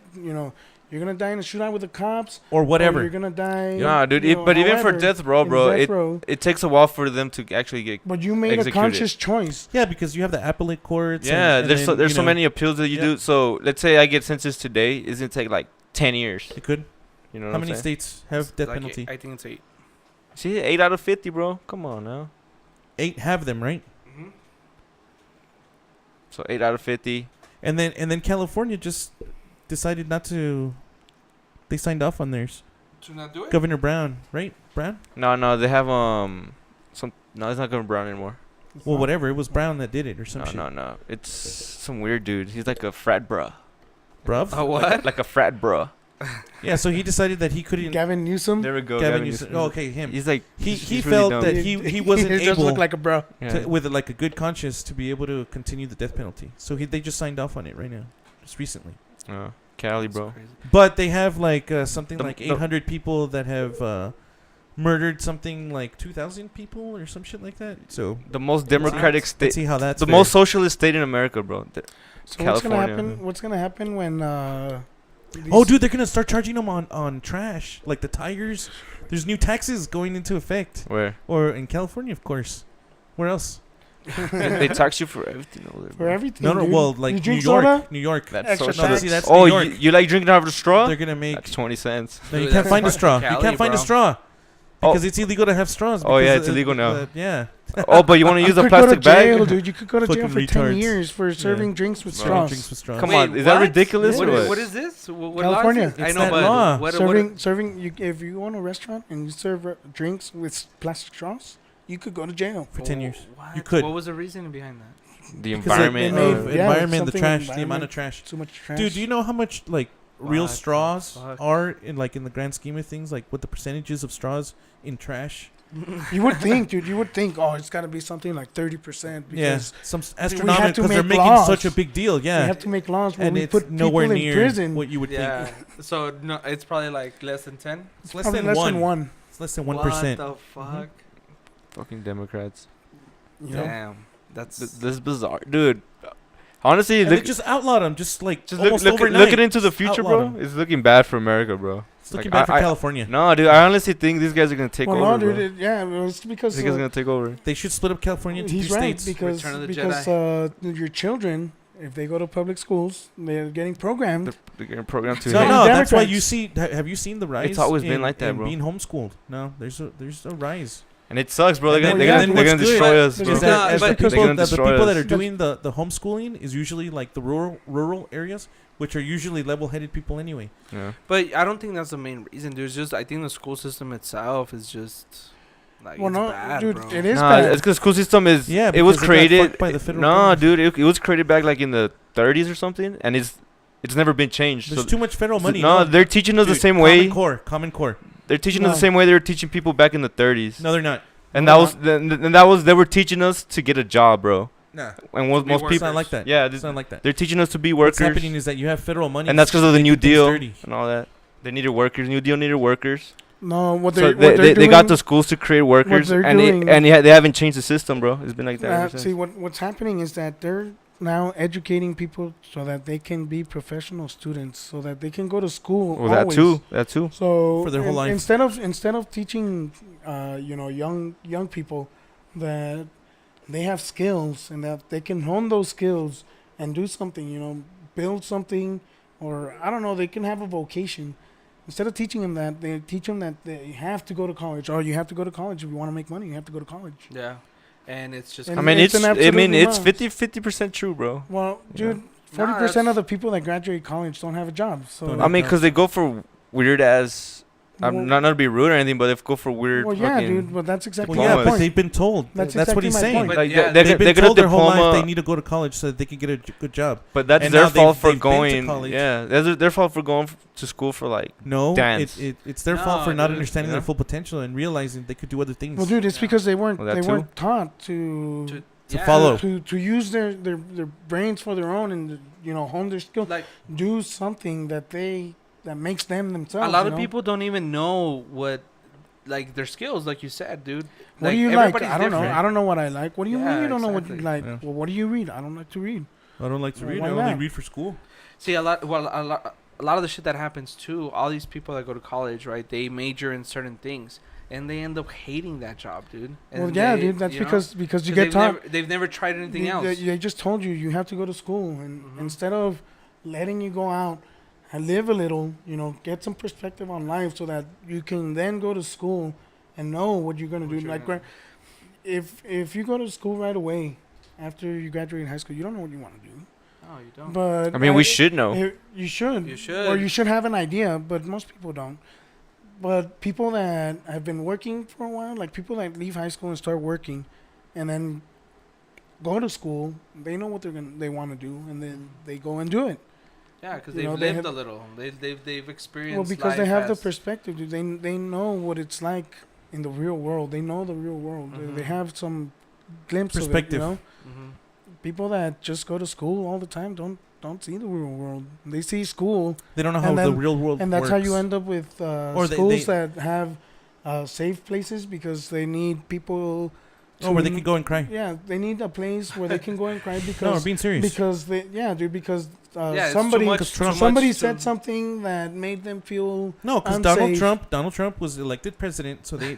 you're gonna die in a shootout with the cops. or Or whatever. you're gonna die. Nah, dude. you know, But even for however, death row, in bro, death it row. it takes a while for them to actually get. But you made a executed. conscious choice. Yeah, because you have the appellate courts. Yeah, and there's then, there's you so know, many appeals that you Yeah. do. So let's say I get sentenced today, it's gonna take like 10 years. It could. You know How what many I'm saying? states have death Like, penalty? I think it's 8. See, 8 out of 50, bro. Come on now. 8 have them, right? Mm-hmm. So 8 out of 50. And then California just decided not to. They signed off on theirs. To not do it. Governor Brown, right? Brown? No, they have some. No, it's not Governor Brown anymore. Well, whatever. It was Brown that did it, or some shit. No. It's some weird dude. He's like a frat bruh. Bruv. A what? Like a frat bruh. Yeah. So he decided that he couldn't. Gavin Newsom. There we go. Gavin Newsom. Oh, okay, him. He's like He he's really felt dumb. that he wasn't he just able looked like a bro. Yeah. to, with like a good conscience to be able to continue the death penalty. So they just signed off on it right now, just recently. Cali, bro. But they have like something The- like the- 800 people that have murdered something like 2,000 people or some shit like that. So The most democratic let's state. see how that's The fair. most socialist state in America, bro. So what's gonna California. happen? What's gonna happen when? Oh, dude, they're gonna start charging them on trash, like the tires. There's new taxes going into effect, Where? or in California, of course. Where else? They tax you for everything over there. For bro. everything. No, dude. well, You like New drink York, soda? New York. That's Extra so No, tax. see, that's Oh, New York. you like drinking out of the straw? They're gonna make. That's 20 cents. No, you Dude, can't that's find a fucking straw. You Cali, can't find a bro. straw Oh. because it's illegal to have straws. Oh, yeah, because it's of- illegal now. Yeah. Oh, but you want to use a could go to plastic jail, bag? dude. You could go to jail Fucking for 10 retards. years for serving drinks with Bro. straws. Drinks with straws. Come Wait, on, is that what? ridiculous Yeah. or what? What is this? What California. law is this? I It's know, that but law. what? Serving. You, if you own a restaurant and you serve drinks with plastic straws, you could go to jail. For 10 years. What? You could. What was the reasoning behind that? The Because it- environment. it made- Yeah, environment, the something trash, the amount environment. of trash. Too much trash. Dude, do you know how much like real What the straws fuck? are in the grand scheme of things? Like what the percentages of straws in trash? You would think, dude. You would think, oh, it's got to be something like 30%. Yeah, Because some have astronomical to because they're make making laws. such a big deal. we Yeah, have to make laws where and we it's put nowhere people near in prison. what you would Yeah. think. So no, it's probably like less than 10. It's less Probably than less one. than one. It's less than 1%. What the fuck? Fucking Democrats. You know? Damn, that's This is bizarre, dude. Honestly, And look, they just outlawed them, just like just look, almost look, overnight. looking into the future, outlawed bro. It's looking bad for America, bro. It's looking Like, bad for I- California. No, dude, I honestly think these guys are gonna take Well, over, no, bro. dude. It's because These guys are gonna take over. They should split up California into he's two right states. because Return of the your children, if they go to public schools, they're getting programmed. They're getting programmed to. No, hate no, that's why Democrats. you see. Have you seen the rise? It's always been in- like that, in bro. Being homeschooled. No, there's a rise. And it sucks, bro. They're And gonna, then- they're and gonna, then they're gonna what's destroy good us, is bro. Is that- that as but- the because- people, They're gonna that the destroy people that us. are doing the homeschooling is usually like the rural areas, which are usually level-headed people anyway. Yeah. But I don't think that's the main reason, dude. It's just I think the school system itself is just like Well, it's no, bad, dude, bro. it is Nah, bad. it's because school system is. Yeah, it was because it got created fucked by the federal No, government. dude, it was created back like in the 30s or something, and it's never been changed. There's So too much federal money. no, they're teaching us the Dude, same way. Common Core. They're teaching us No. the same way they were teaching people back in the 30s. No, they're not. And No, that was they were teaching us to get a job, bro. Nah, And most Be most it's people, not like that. yeah, It's not like that. they're teaching us to be What's workers, happening is that you have federal money, and that's because of the they New do things Deal dirty. and all that. They needed workers. New Deal needed workers. No, what So they're they doing, got the schools to create workers, they're and doing- they haven't changed the system, bro. It's been like that. ever since. see what's happening is that they're now educating people so that they can be professional students, so that they can go to school. Well, that always. too. That too. So For their whole life. instead of teaching, young people that they have skills and that they can hone those skills and do something, build something, or I don't know, they can have a vocation. Instead of teaching them that, they teach them that they have to go to college. Or you have to go to college if you want to make money. You have to go to college. Yeah, and it's just. And I mean, it's it's an absolutely it's wrong. 50% true, bro. Well, Yeah. dude, Nah, 40% that's- of the people that graduate college don't have a job. So Don't I mean, because they go for weird ass. Well- I'm not to be rude or anything, but they go for weird. well, yeah, fucking, dude, but that's exactly Well, my yeah, but point. they've been told. That's That's what exactly he's my saying. point. But Like yeah, they They've been get a told their whole life diploma, they need to go to college so that they can get a good job. but that's and their now fault for they've been to going. college. Yeah, that's their fault for going to school for like. No, Dance. it's their fault for No, not dude, understanding yeah. their full potential and realizing they could do other things. Well, dude, it's Yeah. because they weren't Well, that they too. weren't taught to To follow. to use their brains for their own and hone their skill. Like Do something that makes them themselves. a lot you of know? people don't even know what, like their skills, like you said, dude. What do you like? everybody's I don't know. different. I don't know what I like. What do you Yeah, mean you don't know what you exactly. like? Yeah. Well, what do you read? I don't like to read. I don't like to Well, read. why I only not? read for school. See, a lot of the shit that happens too. All these people that go to college, right? They major in certain things, and they end up hating that job, dude. And Well, yeah, they- dude. That's you know, because you 'cause get taught. they've never tried anything else. They just told you have to go to school, and Mhm. instead of letting you go out and live a little, get some perspective on life, so that you can then go to school and know what you're gonna What do. you're Like, gonna- if you go to school right away after you graduate high school, you don't know what you want to do. No, you don't. But I mean, we should know. You should. You should. Or you should have an idea, but most people don't. But people that have been working for a while, like people that leave high school and start working, and then go to school, they know what they want to do, and then they go and do it. Yeah, because You they've know, they lived have- a little. They've experienced. Well, because they life have the as- perspective, dude. They know what it's like in the real world. They know the real world. They Mhm. have some glimpse Perspective. of it. Mhm. People that just go to school all the time don't see the real world. They see school, They don't know how And the then- real world and that's how you works. end up with Or schools they- that have safe places because they need people Oh, where they could go and cry. Yeah, they need a place where they can go and cry No, I'm because being serious. because they dude because Yeah, it's somebody too much- too much somebody to- said something that made them feel No, because unsafe. Donald Trump was elected president, so they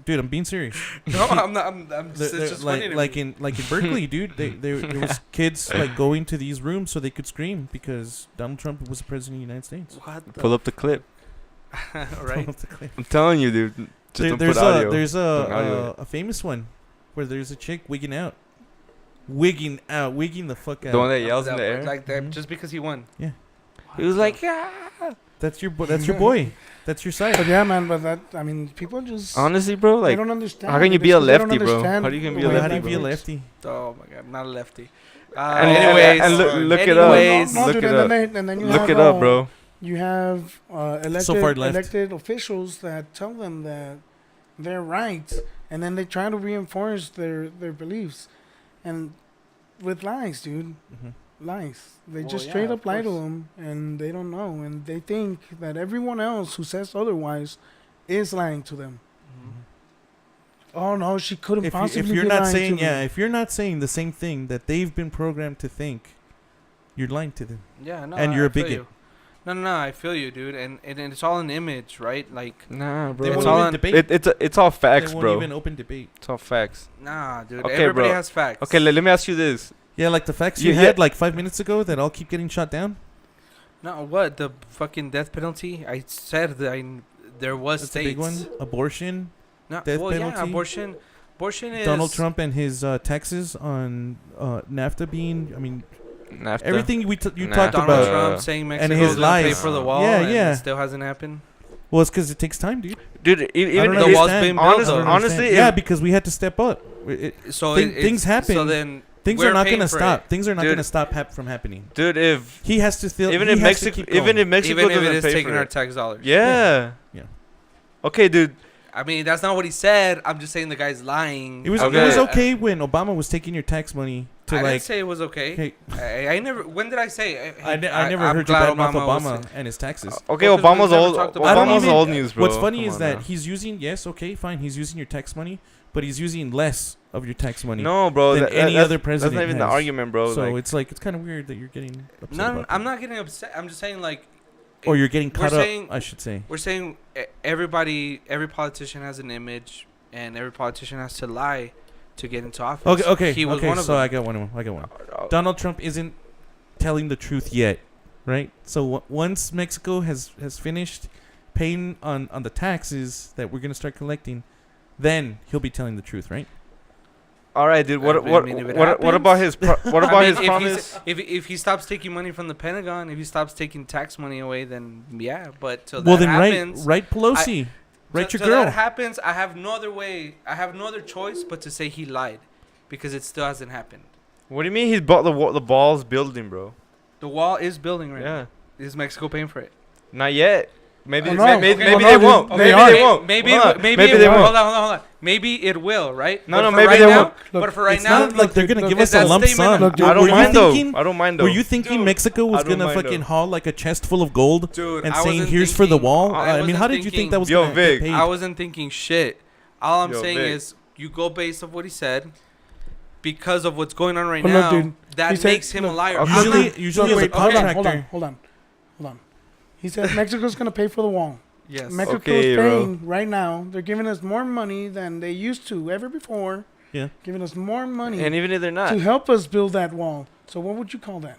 dude, I'm being serious. No, I'm not. It's They're- just funny to like me. in Berkeley, dude. There was kids like going to these rooms so they could scream because Donald Trump was the president of the United States. What the Pull up the clip. right? I'm telling you, dude. Just don't There's put audio. there's Don't audio a famous one where there's a chick wigging the fuck out. The one that yells in the air. like that, Mhm. just because he won. Yeah. He was like, yeah. That's your boy. That's your side. But yeah, man. But that I mean, people just Honestly, bro, they like, don't understand. how can you It's be a 'cause they don't lefty, bro? understand How do you can be the a way How do lefty, you that be a works. lefty? Oh my god, I'm not a lefty. and Anyways, look it up. anyways. No, Look dude, it and up. then you Look have, it up, bro. You have elected So far left. elected officials that tell them that they're right, and then they try to reinforce their beliefs, and with lies, dude, Mhm. lies. They Well, just yeah, straight of up lie to course. them, and they don't know, and they think that everyone else who says otherwise is lying to them. Oh no, she couldn't If possibly you're be not lying saying to me. if you're not saying the same thing that they've been programmed to think, you're lying to them. Yeah, no. And you're a I feel bigot. you. No, I feel you, dude, and it's all an image, right? Like, Nah, They bro. It's won't all even on- debate. It's all facts, they won't bro. even open debate. It's all facts. nah, dude. Okay, Everybody bro. has facts. Okay, let me ask you this. Yeah, like the facts You you hit- had like 5 minutes ago that all keep getting shot down. No, what the fucking death penalty? I said that there was That's a states. big one. Abortion. No, Death well, penalty? yeah, abortion is Donald Trump and his taxes on NAFTA being. I mean, NAFTA. everything you Nah. talked Donald about. Trump saying Mexico his is gonna pay lies. for the wall. Yeah, and yeah. it still hasn't happened. Well, it's because it takes time, dude. Dude, I even don't the wall's understand. being built, honest, though. I don't honestly, understand. yeah, because we had to step up. So Things happen. So then Things we're are not paying going to for stop. it. Things are not Dude. going to stop from happening. dude, if He has to feel. even he if has Mexico, to keep going. even if Mexico even if doesn't it is pay taking for our it. tax dollars. Yeah. Yeah. Okay, dude. I mean, that's not what he said. I'm just saying the guy's lying. It was Okay. okay when Obama was taking your tax money to I like. didn't say it was okay. Hey, I never. When did I say? I never I'm heard you glad brought up was- Obama and his taxes. Okay, Well, 'cause we've Obama's never old. talked about- I don't Obama's even- old news, bro. What's funny Come is on that now. he's using okay, fine, he's using your tax money, but he's using less of your tax money. No, bro. than any that's- other president That's not even the has. argument, bro. So like, it's kind of weird that you're getting upset. No, about I'm that. not getting upset. I'm just saying like. Or you're getting we're caught up. saying- I should say. We're saying every politician has an image, and every politician has to lie to get into office. Okay. He was okay. one of So them. I got one. I got one. Donald Trump isn't telling the truth yet, right? So once Mexico has finished paying on the taxes that we're gonna start collecting, then he'll be telling the truth, right? all right, dude. What I mean, if it what about his what I about mean, his promise? if he stops taking money from the Pentagon, if he stops taking tax money away, then yeah. But till Well, that then happens, write Pelosi, write your till girl. that happens, I have no other way. I have no other choice but to say he lied, because it still hasn't happened. What do you mean he's bought the balls building, bro? The wall is building right Yeah, now. Is Mexico paying for it? not yet. Maybe Oh, no. maybe Okay. they Oh, no, won't. dude, Maybe they are. they won't. Maybe Hold on. maybe Maybe it they will. won't. Hold on. Maybe it will, right? No, But no, for maybe right they now, won't. But for right It's now, not like they're gonna look, give it's us a that lump statement sum. Look, dude, I don't Were you mind though. thinking- I don't mind though. Were you thinking Dude, Mexico was I don't gonna mind fucking though. haul like a chest full of gold dude, and I saying, wasn't "Here's for the thinking- wall"? I I mean, how wasn't did you think thinking- that was Yo, gonna Vic. get paid? I wasn't thinking shit. All I'm Yo, saying Vic. is you go based off what he said. Because of what's going on right But look, now, dude, that he said- makes him a look, liar. okay. I'm Usually, not- usually Look, as a wait, hold contractor. on. He said Mexico's gonna pay for the wall. yes. Mexico's Okay, bro. paying right now. They're giving us more money than they used to ever before. Yeah. Giving us more money And even if they're to not, help us build that wall. So what would you call that?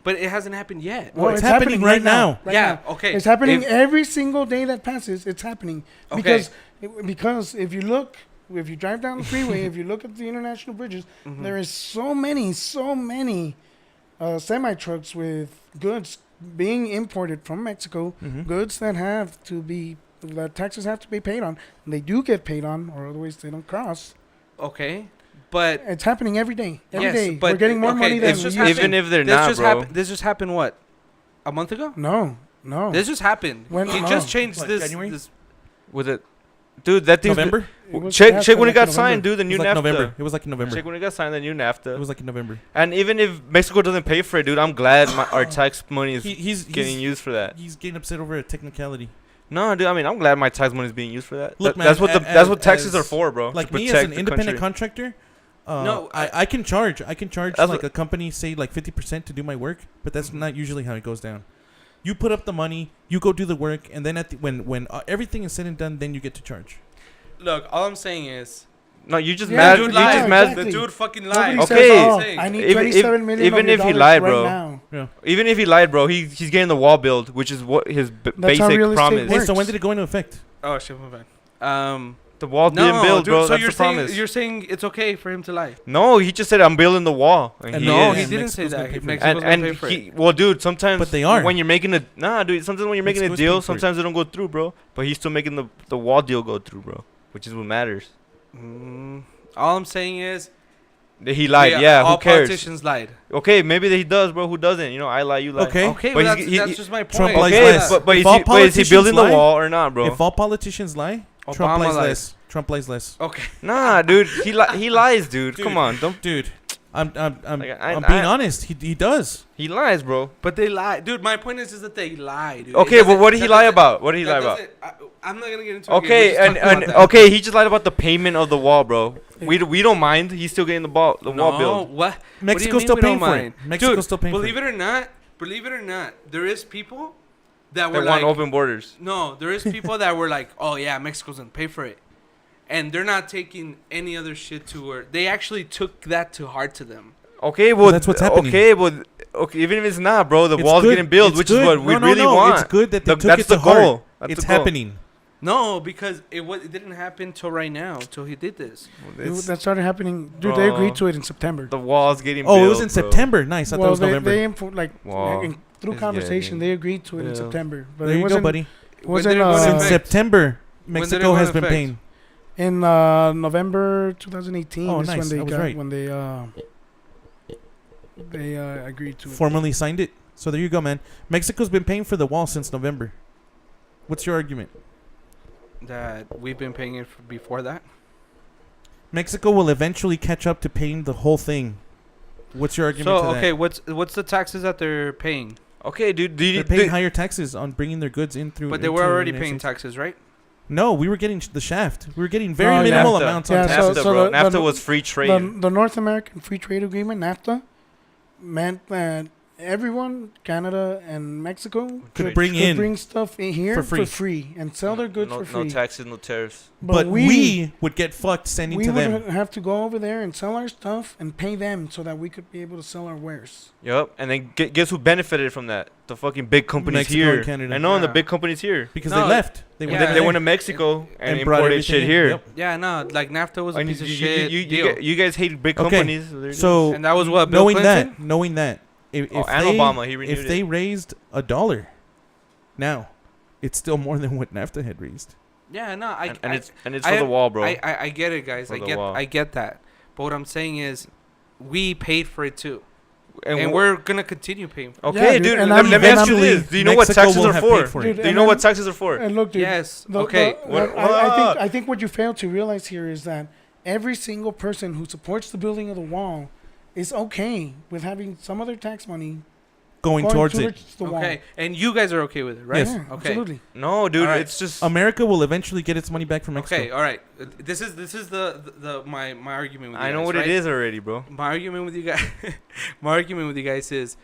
But it hasn't happened yet. Well, it's happening right now. Right yeah. now. Okay. It's happening If- every single day that passes. It's happening Okay. because if you look, if you drive down the freeway, if you look at the international bridges, Mhm. there is so many semi trucks with goods being imported from Mexico, Mhm. goods that taxes have to be paid on. And they do get paid on, or otherwise they don't cross. Okay. But It's happening every day. Every Yes, day. but- We're getting more okay, money than it's we just used to. even if they're this not, just bro. happened. This just happened. What? A month ago? No. This just happened. When- He no. just changed Like this. January? this With it, dude, that thing's November. It was check after when it like got November. signed, dude. The It new was like NAFTA. November. It was like in November. Check when it got signed, the new It NAFTA. was like in November. And even if Mexico doesn't pay for it, dude, I'm glad our tax money is He's getting used for that. He's getting upset over a technicality. No, dude. I mean, I'm glad my tax money is being used for that. Look, That's man, that's what taxes are for, bro. Like to me as protect an the independent country. contractor, No, I can charge That's like what- a company, say like 50% to do my work, but that's not usually how it goes down. You put up the money, you go do the work, and then when everything is said and done, then you get to charge. Look, all I'm saying is, No, you just Yeah, mad. dude, You lied. just mad. Exactly. the dude fucking Nobody lied. says, Okay. "Oh, I need Even- 27 million even of your if he dollars lied, right bro. now." Even if he lied, bro, he's getting the wall built, which is what his That's how basic real estate promise. works. Hey, so when did it go into effect? Oh shit, my bad. The wall No, didn't build, dude, bro. so That's you're the saying promise. you're saying it's okay for him to lie? No, he just said I'm building the wall. And And he No, is. he and didn't say Mexico's gonna that. pay for it. Mexico's and gonna pay for he, it. well, dude, sometimes But they are. when you're making a dude, sometimes when you're making a Mexico's deal, paying for it. sometimes they don't go through, bro. But he's still making the wall deal go through, bro, which is what matters. All I'm saying is, That he lied, yeah. all Who cares? politicians lied. Okay, maybe that he does, bro. Who doesn't? You know, I lie, you lie. Okay. Okay, But but he's- that's he- just my point. Trump lies Okay, less. but If is all he building politicians the lie- wall or not, bro? If all politicians lie, Trump Obama lies lies. less. Trump lies less. Okay. Nah, dude, he lies, dude. Dude. Come on, don't. Dude, I'm Like, I'm being honest. He does. He lies, bro. But they lie, dude. My point is that they lie, dude. Okay, but what did he lie about? What did he lie about? I'm not gonna get into it. Okay, again. We're just and talking about that. okay, he just lied about the payment of the wall, bro. We don't mind. He's still getting the wall No, built. what? Mexico's still we don't paying for it. mind? Mexico's Dude, still paying for believe it or not, there is people that They were want like, open borders. no, there is people that were like, oh yeah, Mexico's gonna pay for it, and they're not taking any other shit to her. They actually took that to heart to them. Okay, well That's what's happening. Okay, well, okay, even if it's not, bro, the It's wall's good. getting built, It's which good. is what we No, really no. want. It's good that they took That's it the to heart. goal. That's It's the goal. happening. No, because it didn't happen till right now, till he did this. That started happening. Dude, they Bro. agreed to it in September. The wall's getting Oh, built. it was in bro. September. Nice. I thought it was November. Wow. Through It's conversation, getting- they agreed to it in Yeah. September. But there it you go, wasn't, buddy. It When wasn't did it go into Since effect? September, When did it Mexico go has into been effect? paying. in November 2018. Oh, is nice. when they I was got right. when they agreed to it. Formally signed it. So there you go, man. Mexico's been paying for the wall since November. What's your argument? That we've been paying it before that. Mexico will eventually catch up to paying the whole thing. What's your argument So to okay, that? what's the taxes that they're paying? Okay, dude. They're paying higher taxes on bringing their goods in through. But they into were the already United paying States. taxes, right? No, we were getting the shaft. We were getting very No, minimal NAFTA. amounts on Yeah, taxes. NAFTA, so bro. the- NAFTA the- was free trade. The North American Free Trade Agreement, NAFTA, meant that everyone, Canada and Mexico, Could bring in bring stuff in here for free. and sell their goods no, for free. No taxes, no tariffs. but we would get fucked sending we to would them. have to go over there and sell our stuff and pay them so that we could be able to sell our wares. Yep. And then guess who benefited from that? The fucking big companies Mexico here. and Canada. I know, and the Yeah. big companies here. Because No, they left. They yeah, went, They went to Mexico and brought imported everything shit in. here. Yep. Yeah, no, like NAFTA was a And piece of shit deal. you guys hate big Okay, companies. So there it So is. And that was what, Bill knowing Clinton? that, if Oh, and they, Obama, he renewed if it. they raised $1, now it's still more than what NAFTA had raised. Yeah, no, and it's I- for the wall, bro. I get it, guys. For the wall. I get that. But what I'm saying is, we paid for it too, and wh- we're gonna continue paying. For it. okay, Yeah, dude, dude. and Let me ask you eventually this: do you know what Mexico taxes will are have for? paid for it. Dude, Do you and know what then- taxes are for? And look, dude. Yes. Okay. I think what you fail to realize here is that every single person who supports the building of the wall is okay with having some of their tax money Going towards it. the wall. Okay, and you guys are okay with it, right? Yes. Yeah, Okay. absolutely. No, dude. Alright. It's just America will eventually get its money back from Mexico. Okay. All right. This is my argument with you I know guys, what right? it is already, bro. My argument with you guys, is,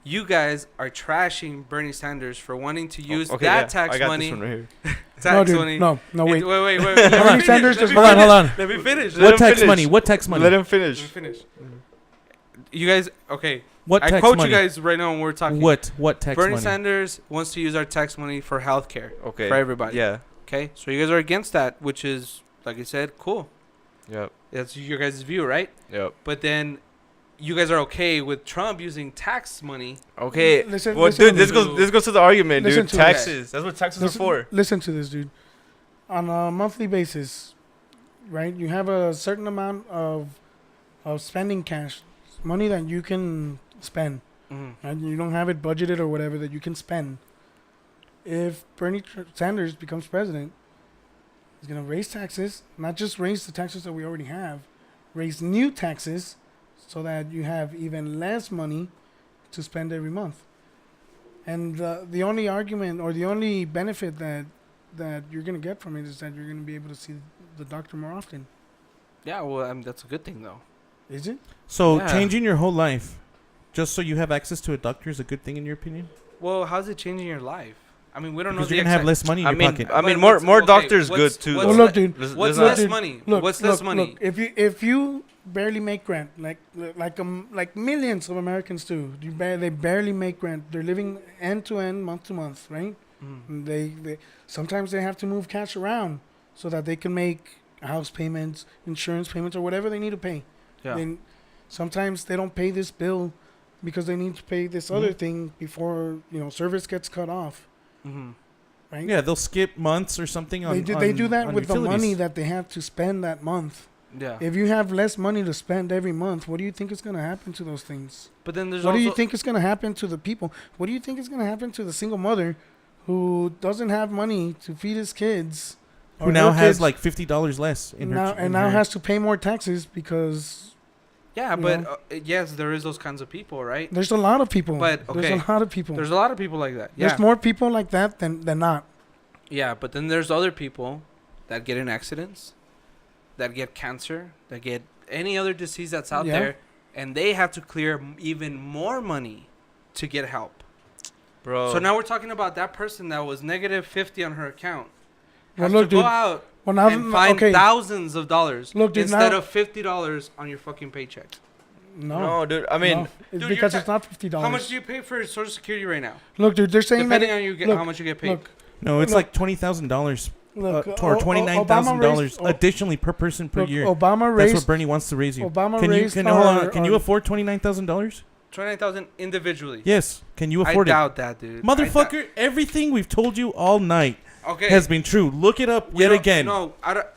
you guys are trashing Bernie Sanders for wanting to use Okay, that yeah, tax I got money. This one right here. No, Tax dude. money. No, wait. Wait. Bernie Sanders just Hold on. Let me finish. Let What him tax finish. money? What tax money? Let him Let finish. me finish. You guys, okay. What I tax quote money? you guys right now when we're talking. What tax Bernie money? Sanders wants to use our tax money for healthcare Okay. for everybody. Yeah. Okay, so you guys are against that, which is, like I said, cool. Yep. That's your guys' view, right? Yep. But then you guys are okay with Trump using tax money. Okay. Listen- well, listen dude, to this me. goes to the argument, Listen dude. to me. Taxes. That's what taxes are for. Listen to this, dude. On a monthly basis, right? You have a certain amount of spending cash, money that you can spend. Mm-hmm. And you don't have it budgeted or whatever that you can spend. If Bernie Sanders becomes president, he's going to raise taxes, not just raise the taxes that we already have, raise new taxes so that you have even less money to spend every month. And the only argument or the only benefit that that you're gonna get from it is that you're gonna be able to see the doctor more often. Yeah, well, that's a good thing though. Is it? So Yeah. changing your whole life, just so you have access to a doctor, is a good thing in your opinion? Well, how's it changing your life? I mean, we don't Because know you're the gonna have exact. less money in I your mean, pocket. I mean, But more what's- more okay, doctors what's- good too. what's though. Well, look, dude. Let's- What's let's less not- money? Look, What's look, less money? Look, if you barely make rent, like millions of Americans do, they barely make rent. They're living end to end, month to month, right? Mm. They sometimes they have to move cash around so that they can make house payments, insurance payments, or whatever they need to pay. Yeah. Then sometimes they don't pay this bill because they need to pay this other Mhm. thing before service gets cut off, Mm-hmm. right? Yeah, they'll skip months or something on. They do that on with the utilities. money that they have to spend that month. Yeah. If you have less money to spend every month, what do you think is going to happen to those things? But then there's What also do you think is going to happen to the people? What do you think is going to happen to the single mother who doesn't have money to feed his kids? Who or now her has kids, like $50 less in now, her. and now has to pay more taxes because Yeah, you but know. yes, there is those kinds of people, right? there's a lot of people. But, There's okay, a lot of people. There's a lot of people like that. Yeah. There's more people like that than not. Yeah, but then there's other people that get in accidents, that get cancer, that get any other disease that's out Yeah. there, and they have to clear even more money to get help. bro. So now we're talking about that person that was negative 50 on her account. Well, Has look, to go dude. out Well, now, and find okay, thousands of dollars Look, dude, instead now- of $50 on your fucking paycheck. no, no, dude. I mean, no. It's Dude, because you're it's not $50. How much do you pay for Social Security right now? Look, dude, they're saying Depending that. on you get look, how much you get paid. Look, No, it's Look. like $20,000 look, or O- O- $29,000 Obama raised- additionally per person per look, year. Obama That's raised. what Bernie wants to raise you. Obama Can you raised hold on, our- Can you afford $29,000? 29,000 individually. Yes. Can you I afford it? doubt that, dude. Motherfucker, everything we've told you all night Okay. has been true. Look it up We yet don't- again. No,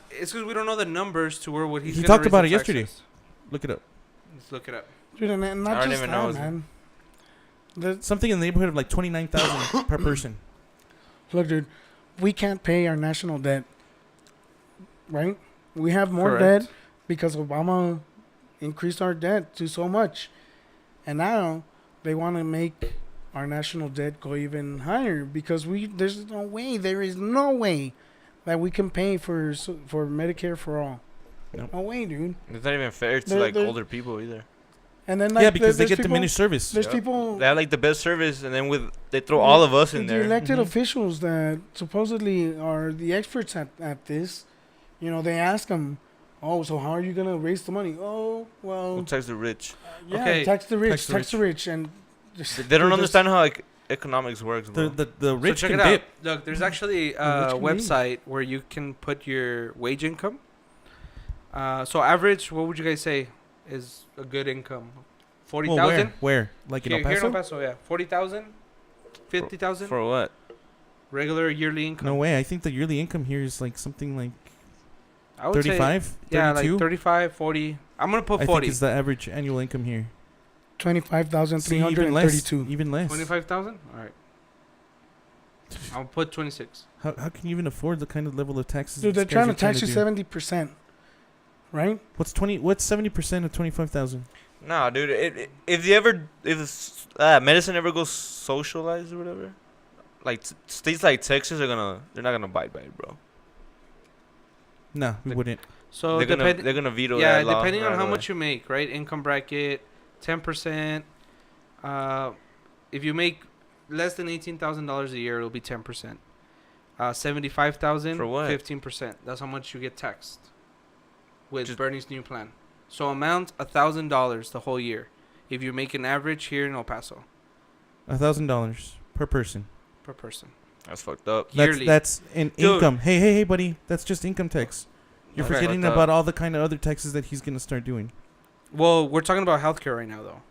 it's because we don't know the numbers to where what he's. He gonna talked raise about the it yesterday. taxes. Look it up. Let's look it up. Dude, and I not don't just even that, know. man. Something in the neighborhood of like 29,000 per person. Look, dude, we can't pay our national debt, right? We have more Correct. debt because Obama increased our debt to so much. And now they want to make our national debt go even higher because there is no way that we can pay for Medicare for all. Nope. No way, dude. it's not even fair to There- like there- older people either. And then like Yeah, because they there's get people- diminished service. There's Yep. people. They have like the best service, and then they throw all of us in the there. elected Mhm. officials that supposedly are the experts at this, they ask them, oh, so how are you gonna raise the money? Oh, well, We'll tax the rich. yeah, Okay. tax the rich, Tax the tax the rich, and just, They don't just- understand how like economics works, bro. The rich so check can it out. dip. Look, there's actually rich a can website where you can put your wage income. So average, what would you guys say is a good income? Well, 40,000. where? Like in El Here in Paso? El Paso, yeah, 40,000, 50,000. For what? Regular yearly income. No way. I think the yearly income here is like something like I would say 35, yeah, 32. like 35, 40. I'm gonna put I 40. think it's the average annual income here. See, 25,332. Even less. 25,000. All right. I'll put 26. How can you even afford the kind of level of taxes? Dude, they're these guys trying are to tax you do? 70%, right? What's 70% of 25,000? Nah, dude. If medicine ever goes socialized or whatever, like states like Texas they're not gonna abide by it, bro. No, we The- wouldn't. So they're gonna veto yeah, that law depending on right how away. much you make, right? Income bracket, 10%. If you make less than $18,000 a year, it'll be 10%. 75,000 For what? 15%. That's how much you get taxed with Just- Bernie's new plan. So amount $1,000 the whole year. If you make an average here in El Paso $1,000 per person. per person. That's fucked up. Yearly. That's in Dude. income. Hey, buddy. That's just income tax. You're That's forgetting fucked up. about all the kind of other taxes that he's gonna start doing. Well, we're talking about healthcare right now, though.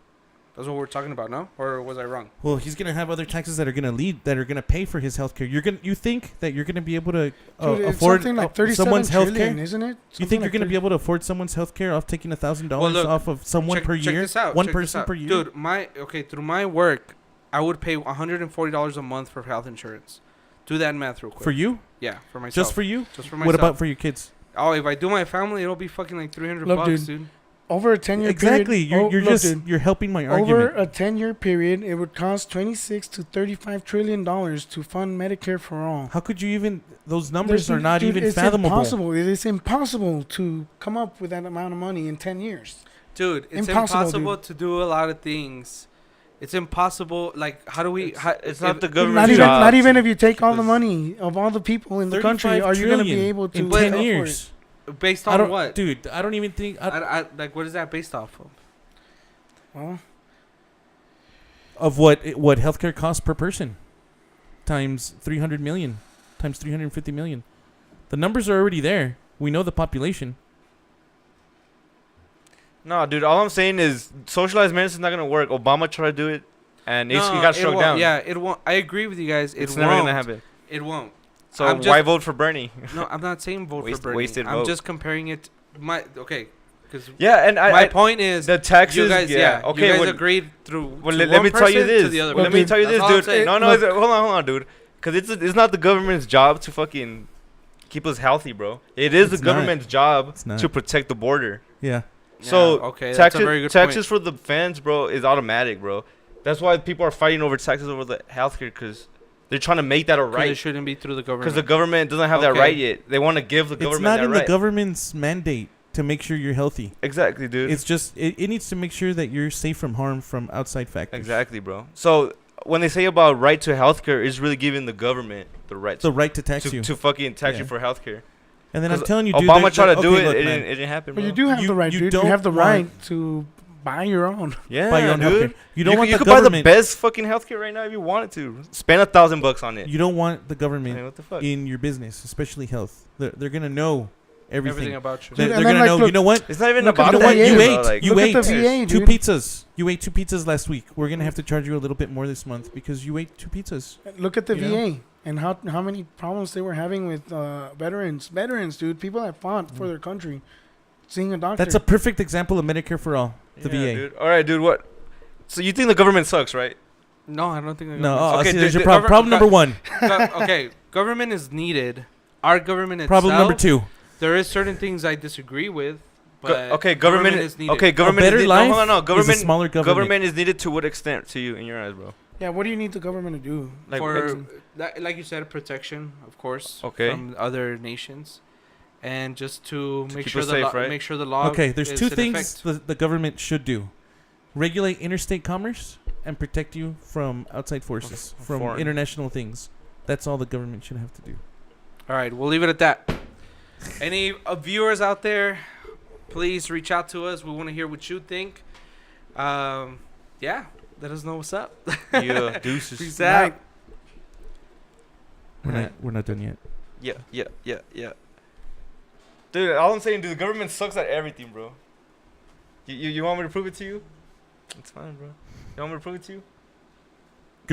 That's what we're talking about, no? Or was I wrong? Well, he's gonna have other taxes that are gonna pay for his health care. You think that you're gonna be able to Dude, it's afford something like 37 someone's health trillion, care? isn't it? You Something think you're like gonna be able to afford someone's health care off taking $1,000 Well, look, off of someone per year? This out, One check this person out. per year. Dude, through my work, I would pay $140 a month for health insurance. Do that math real quick. For you? Yeah, for myself. Just for you? Just for myself. What about for your kids? Oh, if I do my family, it'll be fucking like 300 Look, bucks, dude. over a 10-year Exactly. period. You're look, just dude, you're helping my over argument. a 10-year period, it would cost 26 to 35 trillion dollars to fund Medicare for all. How could you even? Those numbers There's- are not dude, even it's fathomable. Impossible. It is impossible to come up with that amount of money in 10 years. Dude, it's Impossible, impossible dude. to do a lot of things. It's impossible. Like, how do we? It's not the Not government's even, job. not even to if you take all the keep us- money of all the people in the country, 35 are you going to be trillion able to in pay 10 for it? years? based I on don't, what? dude. I don't even think Like, what is that based off of? Well, of what healthcare costs per person times 300 million times 350 million. The numbers are already there. We know the population. No, dude. All I'm saying is socialized medicine is not gonna work. Obama tried to do it, and it No, got it struck won't. down. Yeah, it won't. I agree with you guys. it's It never won't. gonna happen. It won't. So I'm just- why vote for Bernie? No, I'm not saying vote for Bernie. Wasted I'm vote. just comparing it. Because Yeah, and my point is, the taxes. you guys, okay. you guys well, agreed through. well, to let one me tell you person to this. the other Well, Let me dude, tell you that's this, all I'm dude. saying. No, Look. hold on, dude. Because it's not the government's job to fucking keep us healthy, bro. It is It's the not. government's job It's not. to protect the border. Yeah. So Yeah, okay, that's taxes, a very good taxes point. for the fans, bro, is automatic, bro. That's why people are fighting over taxes over the healthcare, because they're trying to make that a 'Cause it right. shouldn't be through the government. Because the government doesn't have that Okay. right yet. They want to give the It's government not that in right. the government's mandate to make sure you're healthy. Exactly, dude. It's just it needs to make sure that you're safe from harm from outside factors. Exactly, bro. So when they say about right to healthcare, it's really giving the government the right The right to tax you. to fucking tax Yeah. you for healthcare. And then I'm 'Cause telling you, dude. Obama that- tried to do okay, it. look, It man. didn't happen, but bro. you do have You- the right, you dude. You don't have the want- right to buy your own. Yeah, Buy your own dude. healthcare. You don't want you the could buy the government. best fucking healthcare right now if you wanted to. Spend $1,000 on it. You don't want the I government mean, what the fuck? in your business, especially health. They're gonna know everything. about you. They're, Dude, they're and then, gonna like, know. look- You know what? It's not even Look at about You know the what? that. You VA. bro. ate. Like, You Look at ate the VA, two dude. pizzas. You ate 2 pizzas last week. We're gonna have to charge you a little bit more this month because you ate 2 pizzas. Look at the You VA and how many problems they were having with veterans. Veterans, dude, people that fought for their country, seeing a doctor. That's a perfect example of Medicare for all. The yeah, VA. Dude. All right, dude. What? So you think the government sucks, right? No, I don't think. the No, government's- oh, Okay, see, there's the your problem. Problem number one. Okay, government is needed. Our government itself. Problem number two. There is certain things I disagree with, but Okay, government is needed. Okay, government. a better is life no, hold on, no. is a Government. smaller government. Is needed to what extent to you in your eyes, bro? Yeah, what do you need the government to do? Like, for like you said, protection, of course, Okay. from other nations, and just to make keep sure us the safe, law, right? make sure the law. Okay, there's is 2 in things effect. the government should do: regulate interstate commerce and protect you from outside forces, from Foreign. international things. That's all the government should have to do. All right, we'll leave it at that. Any viewers out there, please reach out to us. We want to hear what you think. Yeah, let us know what's up. Yeah, deuces. Peace out. We're not done yet. Yeah. Dude, all I'm saying, dude, the government sucks at everything, bro. You want me to prove it to you? It's fine, bro. You want me to prove it to you?